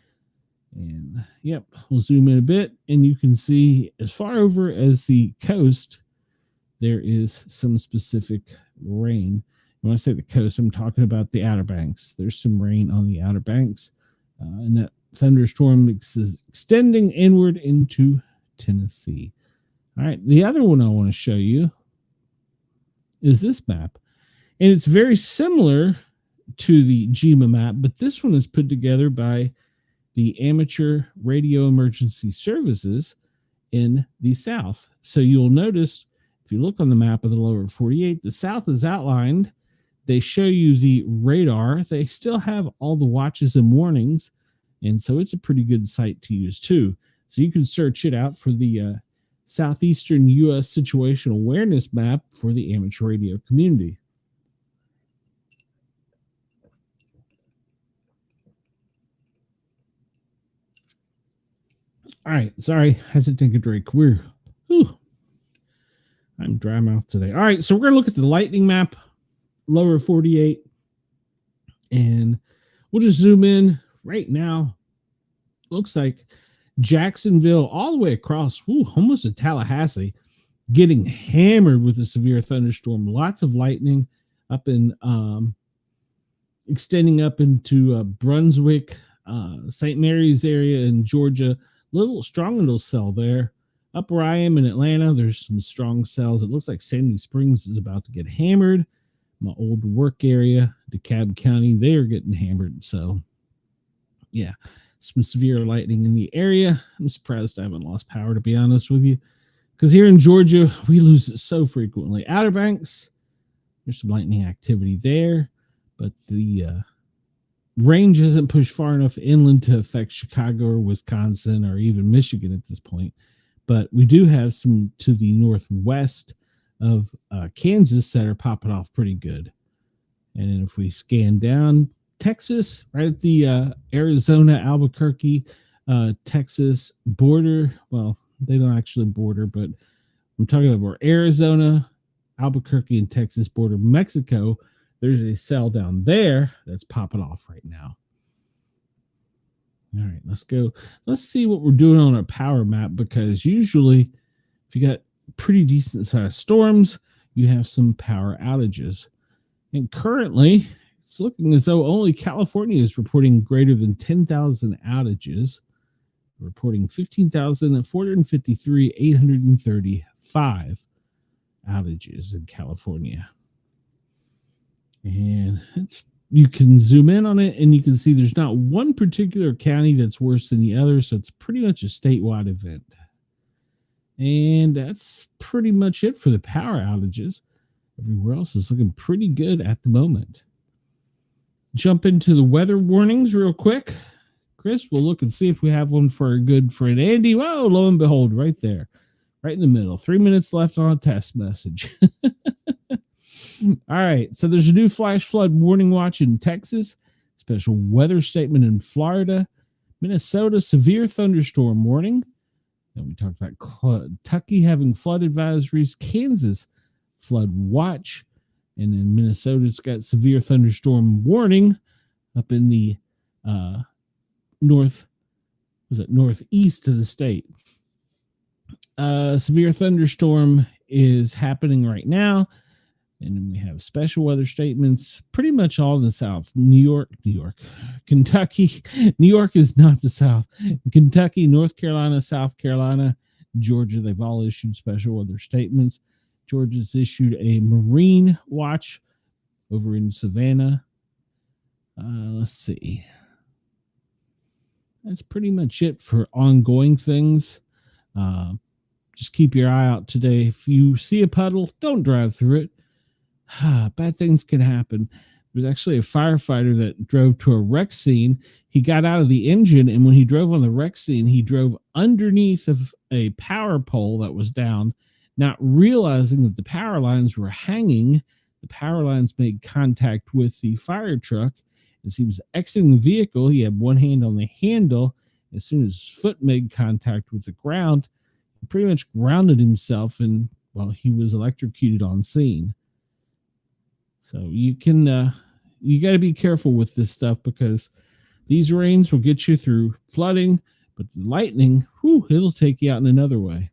And yep, we'll zoom in a bit, and you can see as far over as the coast, there is some specific rain. When I say the coast, I'm talking about the Outer Banks. There's some rain on the Outer Banks, and that thunderstorm is extending inward into Tennessee. All right, the other one I want to show you is this map, and it's very similar to the GEMA map, but this one is put together by the Amateur Radio Emergency Services in the South. So you'll notice, if you look on the map of the lower 48, the South is outlined. They show you the radar. They still have all the watches and warnings, and so it's a pretty good site to use too. So you can search it out for the Southeastern U.S. Situational Awareness Map for the amateur radio community. All right, sorry, I had to take a drink. I'm dry mouth today. All right, so we're going to look at the lightning map, lower 48, and we'll just zoom in right now. Looks like Jacksonville all the way across, almost to Tallahassee, getting hammered with a severe thunderstorm. Lots of lightning up in, extending up into Brunswick, St. Mary's area in Georgia. Strong little cell there. Up where I am in Atlanta, there's some strong cells. It looks like Sandy Springs is about to get hammered. My old work area, DeKalb County, they are getting hammered. So, yeah, some severe lightning in the area. I'm surprised I haven't lost power, to be honest with you, because here in Georgia, we lose it so frequently. Outer Banks, there's some lightning activity there, but the range hasn't pushed far enough inland to affect Chicago or Wisconsin or even Michigan at this point. But we do have some to the northwest of Kansas that are popping off pretty good. And then if we scan down, Texas, right at the Arizona, Albuquerque, Texas border. Well, they don't actually border, but I'm talking about Arizona, Albuquerque, and Texas border Mexico. There's a cell down there that's popping off right now. All right, let's go. Let's see what we're doing on our power map, because usually if you got pretty decent sized storms, you have some power outages. And currently, it's looking as though only California is reporting greater than 10,000 outages, reporting 15,453, 835 outages in California. And you can zoom in on it, and you can see there's not one particular county that's worse than the other, so it's pretty much a statewide event. And that's pretty much it for the power outages. Everywhere else is looking pretty good at the moment. Jump into the weather warnings real quick. Chris, we'll look and see if we have one for our good friend Andy. Whoa, lo and behold, right there, right in the middle. 3 minutes left on a test message. All right, so there's a new flash flood warning watch in Texas, special weather statement in Florida, Minnesota severe thunderstorm warning. Then we talked about Kentucky having flood advisories, Kansas flood watch, and then Minnesota's got severe thunderstorm warning up in the northeast of the state. Severe thunderstorm is happening right now. And then we have special weather statements pretty much all in the South. New York, Kentucky. New York is not the South. Kentucky, North Carolina, South Carolina, Georgia, they've all issued special weather statements. Georgia's issued a marine watch over in Savannah. Let's see. That's pretty much it for ongoing things. Just keep your eye out today. If you see a puddle, don't drive through it. Bad things can happen. There was actually a firefighter that drove to a wreck scene. He got out of the engine, and when he drove on the wreck scene, he drove underneath of a power pole that was down, not realizing that the power lines were hanging. The power lines made contact with the fire truck. As he was exiting the vehicle, he had one hand on the handle. As soon as his foot made contact with the ground, pretty much grounded himself and he was electrocuted on scene. So you got to be careful with this stuff, because these rains will get you through flooding, but lightning, it'll take you out in another way.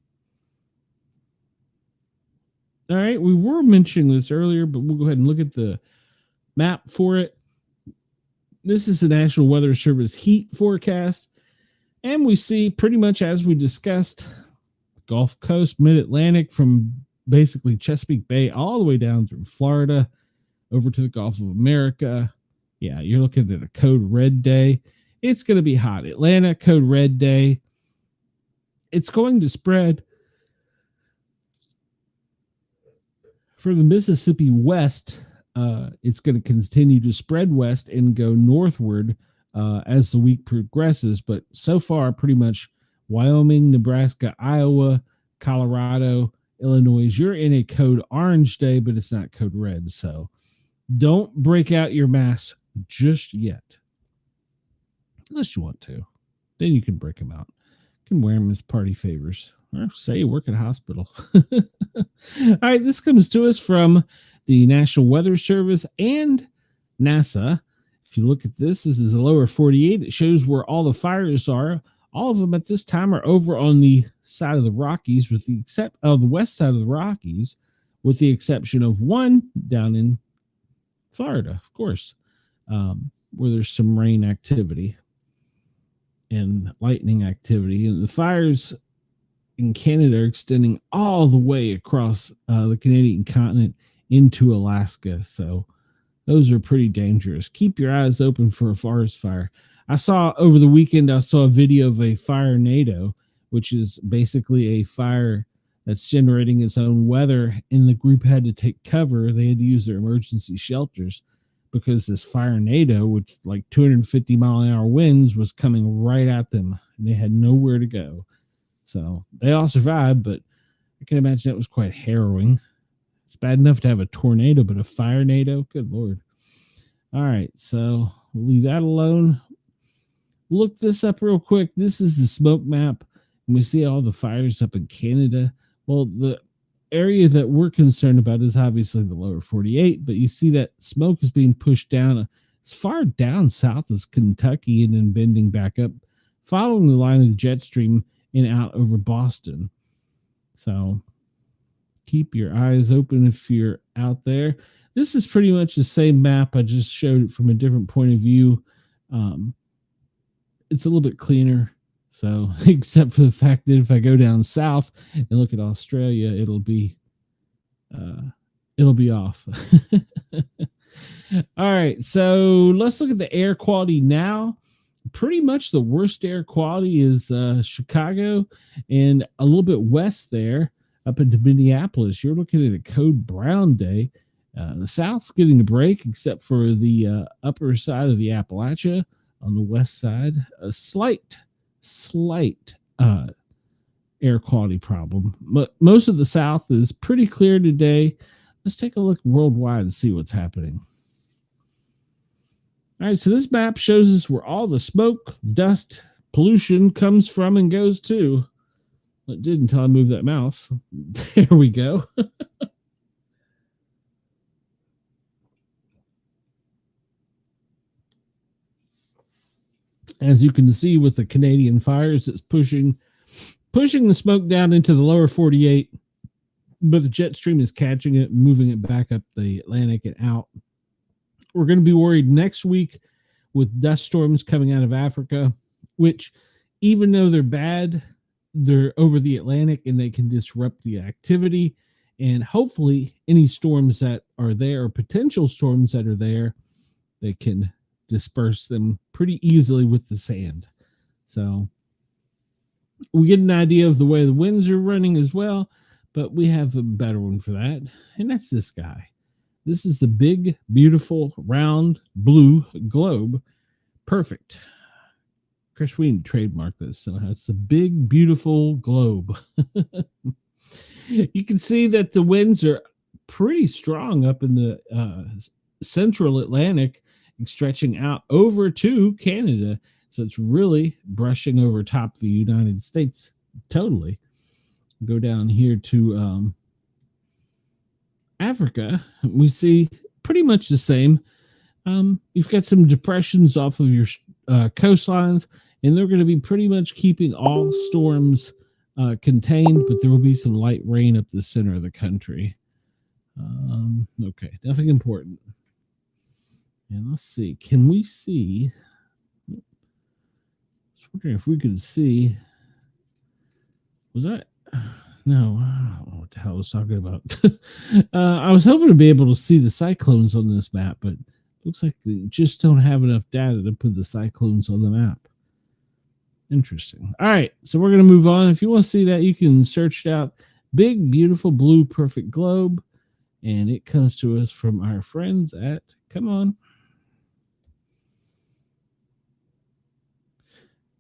All right, we were mentioning this earlier, but we'll go ahead and look at the map for it. This is the National Weather Service heat forecast, and we see pretty much as we discussed, Gulf Coast, Mid-Atlantic, from basically Chesapeake Bay all the way down through Florida, over to the Gulf of America. Yeah, you're looking at a code red day. It's going to be hot. Atlanta, code red day. It's going to spread for the Mississippi West. It's going to continue to spread west and go northward as the week progresses. But so far, pretty much Wyoming, Nebraska, Iowa, Colorado, Illinois, you're in a code orange day, but it's not code red. So don't break out your masks just yet, unless you want to. Then you can break them out. You can wear them as party favors, or say you work at a hospital. All right, this comes to us from the National Weather Service and NASA. If you look at this is the lower 48. It shows where all the fires are. All of them at this time are over on the side of the Rockies, with the except of the west side of the Rockies, with the exception of one down in Florida, of course, where there's some rain activity and lightning activity. And the fires in Canada are extending all the way across the Canadian continent into Alaska. So those are pretty dangerous. Keep your eyes open for a forest fire. I saw over the weekend, a video of a fire NATO, which is basically a fire that's generating its own weather, and the group had to take cover. They had to use their emergency shelters because this fire NATO with like 250-mile-an-hour winds was coming right at them, and they had nowhere to go. So they all survived, but I can imagine that was quite harrowing. It's bad enough to have a tornado, but a fire NATO? Good Lord. All right, so we'll leave that alone. Look this up real quick. This is the smoke map, and we see all the fires up in Canada. Well, the area that we're concerned about is obviously the lower 48, but you see that smoke is being pushed down as far down south as Kentucky and then bending back up, following the line of the jet stream and out over Boston. So keep your eyes open if you're out there. This is pretty much the same map. I just showed it from a different point of view. It's a little bit cleaner. So, except for the fact that if I go down south and look at Australia, it'll be off. All right, so let's look at the air quality now. Pretty much the worst air quality is Chicago and a little bit west there up into Minneapolis. You're looking at a code brown day. The south's getting a break, except for the upper side of the Appalachia. On the west side, a slight air quality problem, but most of the south is pretty clear today. Let's take a look worldwide and see what's happening. All right, so this map shows us where all the smoke, dust, pollution comes from and goes to. It did until I moved that mouse. There we go. As you can see with the Canadian fires, it's pushing the smoke down into the lower 48, but the jet stream is catching it and moving it back up the Atlantic and out. We're going to be worried next week with dust storms coming out of Africa, which, even though they're bad, they're over the Atlantic and they can disrupt the activity. And hopefully any storms that are there, or potential storms that are there, they can disperse them pretty easily with the sand. So we get an idea of the way the winds are running as well, but we have a better one for that, and that's this guy. This is the big, beautiful, round, blue globe. Perfect. Chris, we need to trademark this. So it's the big, beautiful globe. You can see that the winds are pretty strong up in the central Atlantic, stretching out over to Canada. So it's really brushing over top the United States totally. Go down here to Africa. We see pretty much the same. You've got some depressions off of your coastlines, and they're going to be pretty much keeping all storms contained, but there will be some light rain up the center of the country. Okay, nothing important. And let's see, can we see? I was wondering if we could see. Was that? No, I don't know what the hell I was talking about. I was hoping to be able to see the cyclones on this map, but looks like they just don't have enough data to put the cyclones on the map. Interesting. All right, so we're going to move on. If you want to see that, you can search it out. Big, beautiful, blue, perfect globe. And it comes to us from our friends at, come on,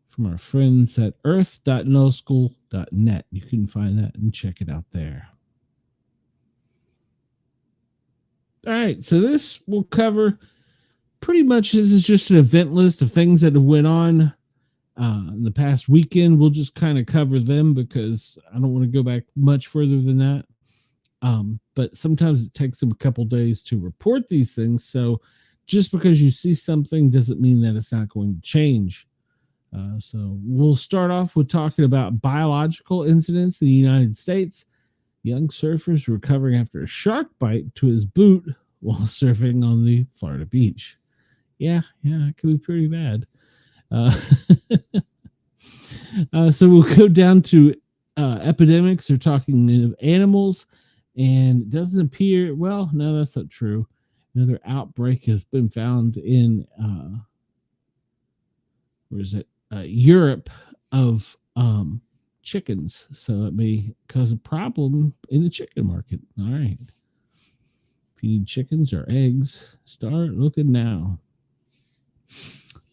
from our friends at earth.nullschool.net. You can find that and check it out there. All right, so this will cover pretty much, this is just an event list of things that have went on in the past weekend. We'll just kind of cover them because I don't want to go back much further than that. But sometimes it takes them a couple days to report these things. So just because you see something doesn't mean that it's not going to change. So we'll start off with talking about biological incidents in the United States. Young surfers recovering after a shark bite to his boot while surfing on the Florida beach. Yeah, it can be pretty bad. So we'll go down to epidemics. They're talking of animals, and it doesn't appear, well, no, that's not true. Another outbreak has been found in, where is it? Europe of chickens. So it may cause a problem in the chicken market. All right. If you need chickens or eggs, start looking now.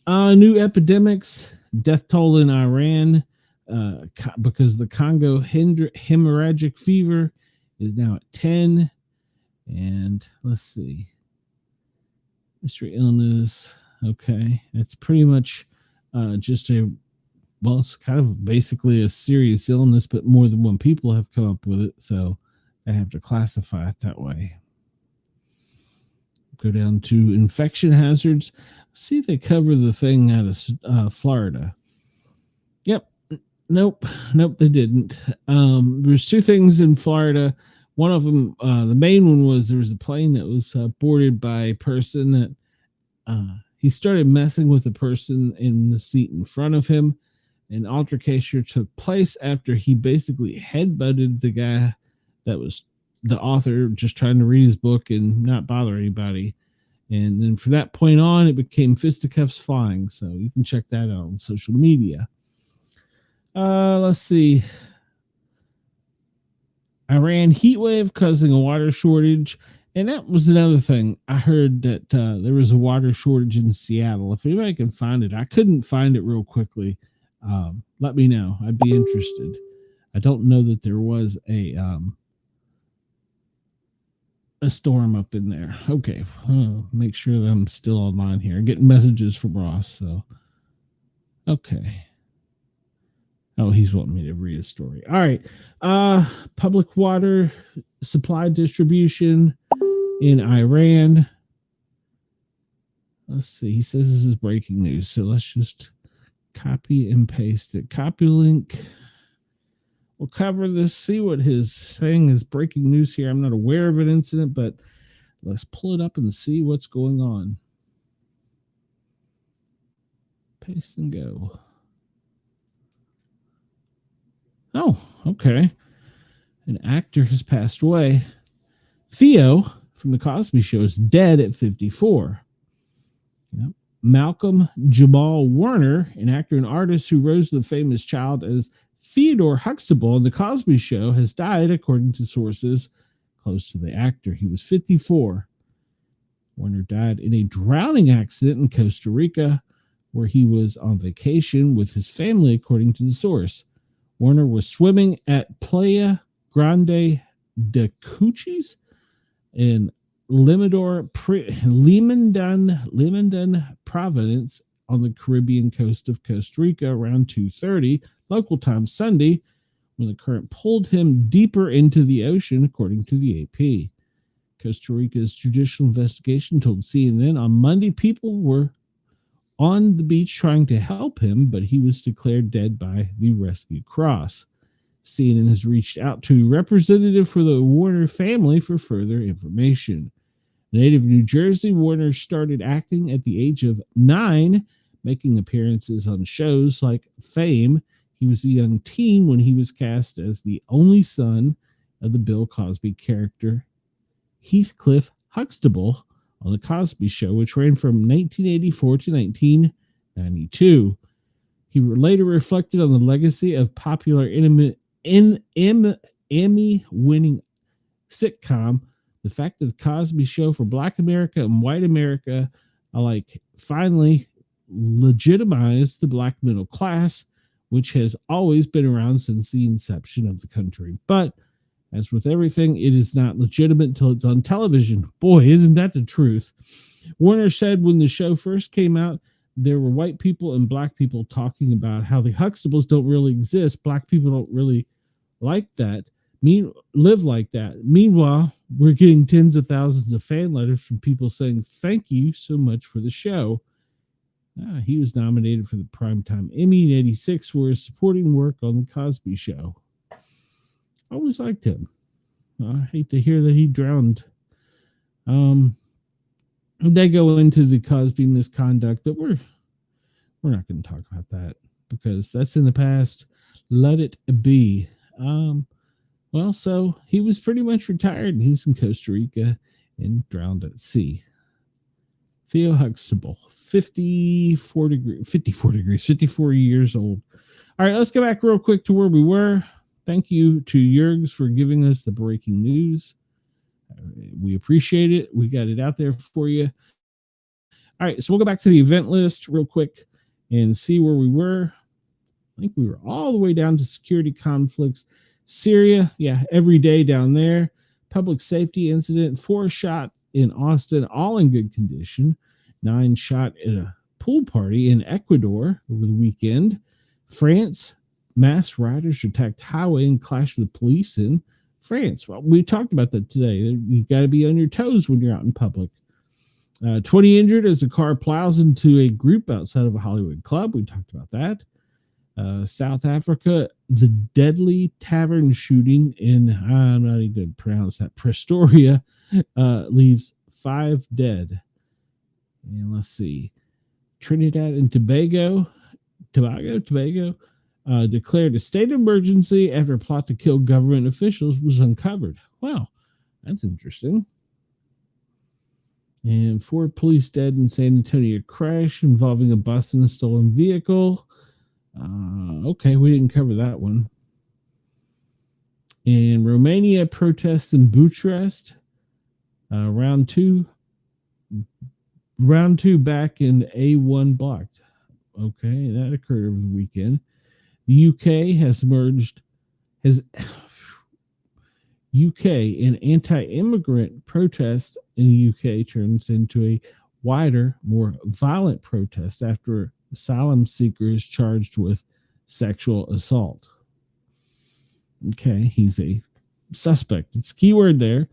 New epidemics, death toll in Iran because the Congo hemorrhagic fever is now at 10. And let's see. Mystery illness. Okay. That's pretty much just it's kind of basically a serious illness, but more than one people have come up with it. So I have to classify it that way. Go down to infection hazards. See if they cover the thing out of Florida. Yep. Nope, they didn't. There's two things in Florida. One of them, the main one was there was a plane that was boarded by a person that he started messing with the person in the seat in front of him. An altercation took place after he basically headbutted the guy that was the author, just trying to read his book and not bother anybody. And then from that point on, it became fisticuffs flying. So you can check that out on social media. Let's see. Iran heat wave causing a water shortage. And that was another thing. I heard that there was a water shortage in Seattle. If anybody can find it, I couldn't find it real quickly. Let me know. I'd be interested. I don't know that there was a storm up in there. Okay. Make sure that I'm still online here. I'm getting messages from Ross. So, okay. Oh, he's wanting me to read a story. All right. Public water supply distribution in Iran. Let's see. He says this is breaking news. So let's just copy and paste it. Copy link. We'll cover this, see what his thing is. Breaking news here. I'm not aware of an incident, but let's pull it up and see what's going on. Paste and go. Oh, okay. An actor has passed away. Theo from The Cosby Show is dead at 54. Yep. Malcolm Jamal Warner, an actor and artist who rose to the fame as child as Theodore Huxtable on The Cosby Show, has died, according to sources close to the actor. He was 54. Warner died in a drowning accident in Costa Rica, where he was on vacation with his family, according to the source. Warner was swimming at Playa Grande de Cuchis in Limandan, Providence, on the Caribbean coast of Costa Rica around 2:30 local time Sunday, when the current pulled him deeper into the ocean, according to the AP. Costa Rica's judicial investigation told CNN on Monday people were on the beach trying to help him, but he was declared dead by the Rescue Cross. CNN has reached out to a representative for the Warner family for further information. Native New Jersey, Warner started acting at the age of 9, making appearances on shows like Fame. He was a young teen when he was cast as the only son of the Bill Cosby character Heathcliff Huxtable on The Cosby Show, which ran from 1984 to 1992. He later reflected on the legacy of popular Emmy-winning sitcom, the fact that The Cosby Show for Black America and white America alike finally legitimized the black middle class, which has always been around since the inception of the country. But as with everything, it is not legitimate until it's on television. Boy, isn't that the truth? Warner said when the show first came out, there were white people and black people talking about how the Huxtables don't really exist. Black people don't really like that, live like that. Meanwhile, we're getting tens of thousands of fan letters from people saying, thank you so much for the show. He was nominated for the Primetime Emmy in 1986 for his supporting work on The Cosby Show. I always liked him. I hate to hear that he drowned. They go into the Cosby misconduct, but we're not going to talk about that because that's in the past. Let it be. Well, so he was pretty much retired, and he's in Costa Rica and drowned at sea. Theo Huxtable, 54 years old. All right, let's go back real quick to where we were. Thank you to Jurgs for giving us the breaking news. We appreciate it. We got it out there for you. All right, so we'll go back to the event list real quick and see where we were. I think we were all the way down to security conflicts. Syria, every day down there. Public safety incident, 4 shot in Austin, all in good condition. 9 shot at a pool party in Ecuador over the weekend. France, mass rioters attacked highway and clashed with police in France. Well, we talked about that today. You got to be on your toes when you're out in public. 20 injured as a car plows into a group outside of a Hollywood club. We talked about that. South Africa, the deadly tavern shooting in, I'm not even going to pronounce that, Pretoria, leaves 5 dead. And let's see. Trinidad and Tobago declared a state of emergency after a plot to kill government officials was uncovered. Wow, that's interesting. And 4 police dead in San Antonio crash involving a bus and a stolen vehicle. Okay, we didn't cover that one. In Romania, protests in Bucharest. Round two back in A1 blocked. Okay, that occurred over the weekend. The UK has UK and anti-immigrant protests in the UK turns into a wider, more violent protest after asylum seeker is charged with sexual assault. Okay, he's a suspect. It's a keyword there.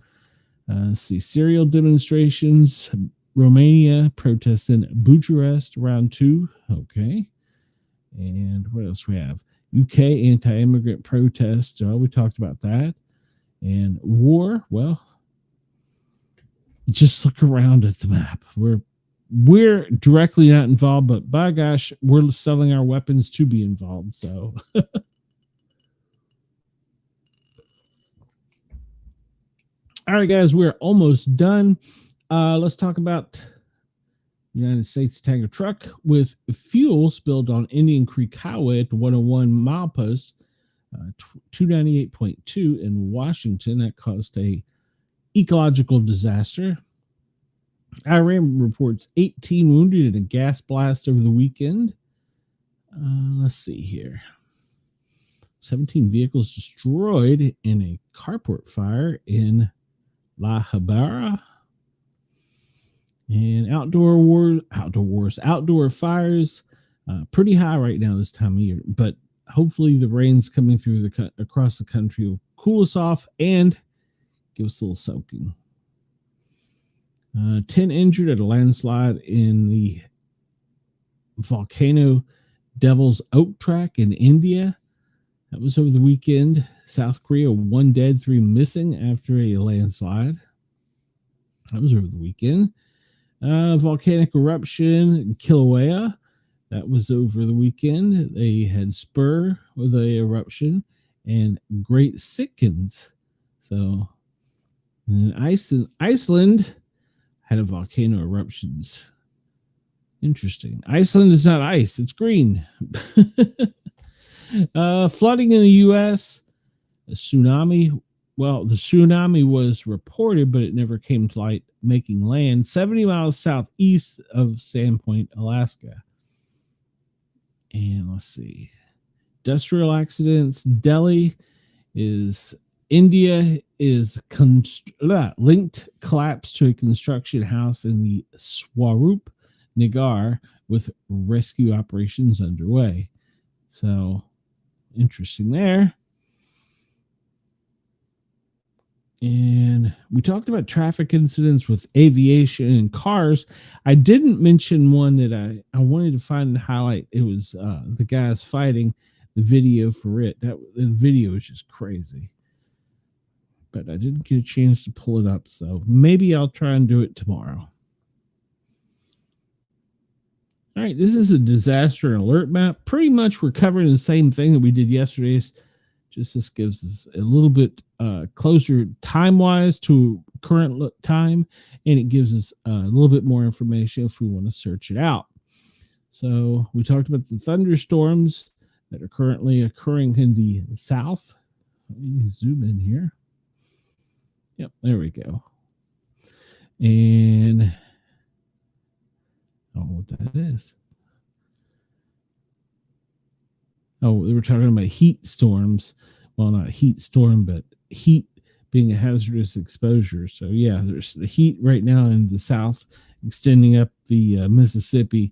See, serial demonstrations, Romania, protests in Bucharest, round 2. Okay. And what else we have? UK anti-immigrant protests. We talked about that. And war, well, just look around at the map. We're directly not involved, but by gosh, we're selling our weapons to be involved. So all right, guys, we're almost done. Let's talk about United States tanker truck with fuel spilled on Indian Creek Highway at the 101 milepost, 298.2 in Washington. That caused a ecological disaster. Iran reports 18 wounded in a gas blast over the weekend. Let's see here. 17 vehicles destroyed in a carport fire in La Habara. And outdoor fires, pretty high right now this time of year. But hopefully the rains coming through across the country will cool us off and give us a little soaking. 10 injured at a landslide in the volcano Devil's Oak Track in India. That was over the weekend. South Korea, 1 dead, 3 missing after a landslide. That was over the weekend. Volcanic eruption in Kilauea. That was over the weekend. They had Spur with a eruption and Great Sitkins. So Iceland had a volcano eruptions. Interesting. Iceland is not ice. It's green. Flooding in the U.S. A tsunami. Well, the tsunami was reported, but it never came to light, making land 70 miles southeast of Sandpoint, Alaska. And let's see. Industrial accidents. Delhi is India is linked collapse to a construction house in the Swarup Nagar with rescue operations underway. So interesting there. And we talked about traffic incidents with aviation and cars. I didn't mention one that I wanted to find and highlight. It was the guys fighting, the video for it. The video is just crazy. But I didn't get a chance to pull it up, so maybe I'll try and do it tomorrow. All right, this is a disaster alert map. Pretty much we're covering the same thing that we did yesterday. Just this gives us a little bit closer time-wise to current time, and it gives us a little bit more information if we want to search it out. So we talked about the thunderstorms that are currently occurring in the south. Let me zoom in here. Yep, there we go. And I don't know what that is. Oh, we were talking about heat storms. Well, not a heat storm, but heat being a hazardous exposure. So, yeah, there's the heat right now in the south extending up the Mississippi.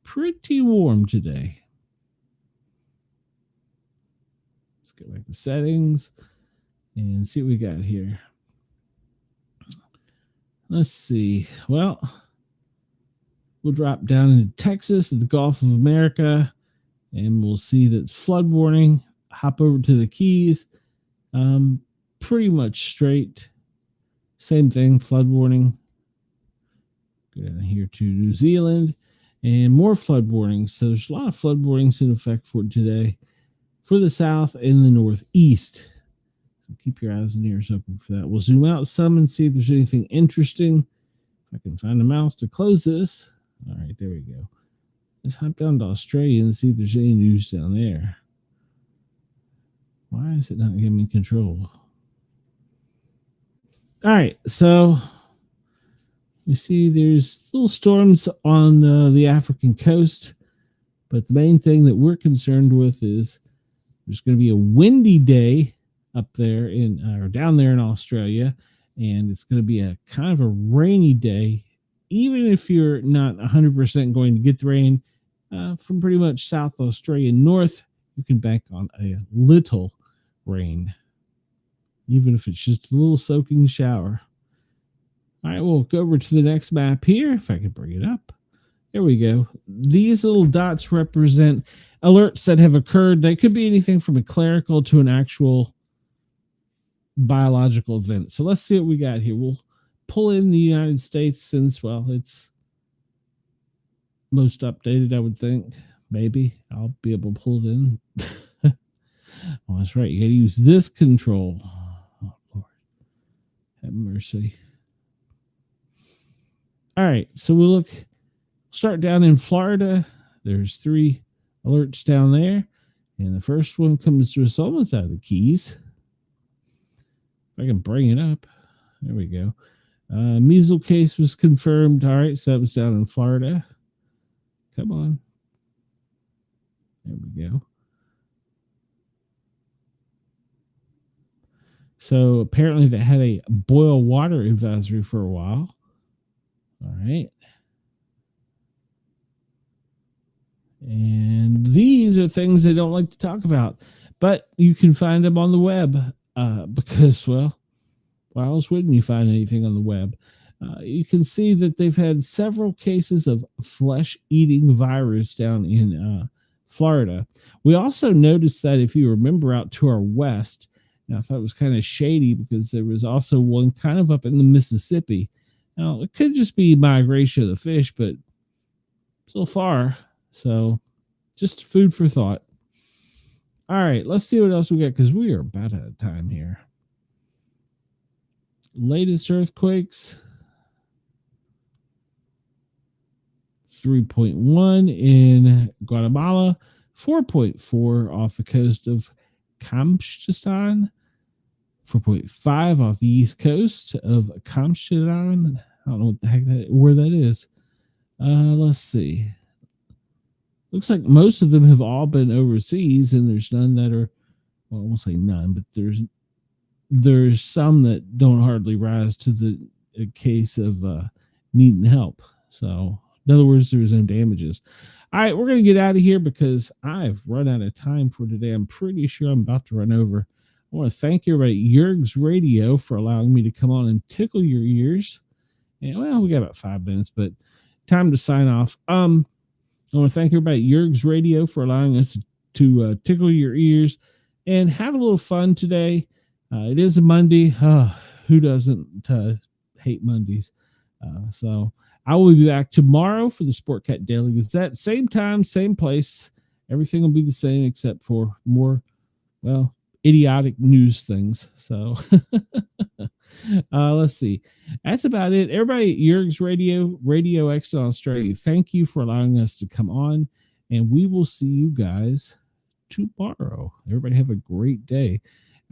Pretty warm today. Let's go back to settings and see what we got here. Let's see. Well, we'll drop down into Texas, the Gulf of America, and we'll see that flood warning. Hop over to the Keys. Pretty much straight. Same thing, flood warning. Go down here to New Zealand and more flood warnings. So there's a lot of flood warnings in effect for today for the south and the northeast. So keep your eyes and ears open for that. We'll zoom out some and see if there's anything interesting. If I can find a mouse to close this. All right, there we go. Let's hop down to Australia and see if there's any news down there. Why is it not giving me control? All right, so we see there's little storms on the African coast, but the main thing that we're concerned with is there's going to be a windy day up there or down there in Australia, and it's going to be a kind of a rainy day. Even if you're not 100% going to get the rain from pretty much South Australia north, you can bank on a little rain, even if it's just a little soaking shower. All right, we'll go over to the next map here, if I can bring it up. There we go. These little dots represent alerts that have occurred. They could be anything from a clerical to an actual biological event. So let's see what we got here. We'll pull in the United States since, well, it's most updated, I would think. Maybe I'll be able to pull it in. Oh, that's right. You got to use this control. Oh, Lord. Have mercy. All right. So we'll start down in Florida. There's 3 alerts down there. And the first one comes to us almost out of the Keys. If I can bring it up. There we go. Measles case was confirmed. All right. So that was down in Florida. Come on. There we go. So apparently they had a boil water advisory for a while. All right. And these are things they don't like to talk about, but you can find them on the web because, well, why else wouldn't you find anything on the web? You can see that they've had several cases of flesh-eating virus down in Florida. We also noticed that, if you remember, out to our west, and I thought it was kind of shady because there was also one kind of up in the Mississippi. Now, it could just be migration of the fish, but so far, so just food for thought. All right, let's see what else we got, because we are about out of time here. Latest earthquakes. 3.1 in Guatemala, 4.4 off the coast of Kamchatka, 4.5 off the east coast of Kamchatka. I don't know what the heck where that is. Let's see. Looks like most of them have all been overseas, and there's none that are, well, I won't say none, but there's some that don't hardly rise to the case of needing help. So, in other words, there was no damages. All right, we're going to get out of here because I've run out of time for today. I'm pretty sure I'm about to run over. I want to thank everybody at Yerg's Radio for allowing me to come on and tickle your ears. And, well, we got about 5 minutes, but time to sign off. I want to thank everybody at Yerg's Radio for allowing us to tickle your ears and have a little fun today. It is a Monday. Who doesn't hate Mondays? So I will be back tomorrow for the Sportcat Daily Gazette. Same time, same place. Everything will be the same except for more, well, idiotic news things. So let's see. That's about it. Everybody at Yerg's Radio, Radio X in Australia, thank you for allowing us to come on, and we will see you guys tomorrow. Everybody have a great day.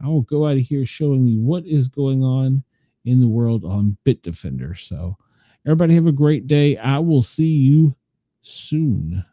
I will go out of here showing you what is going on in the world on Bitdefender. So everybody have a great day. I will see you soon.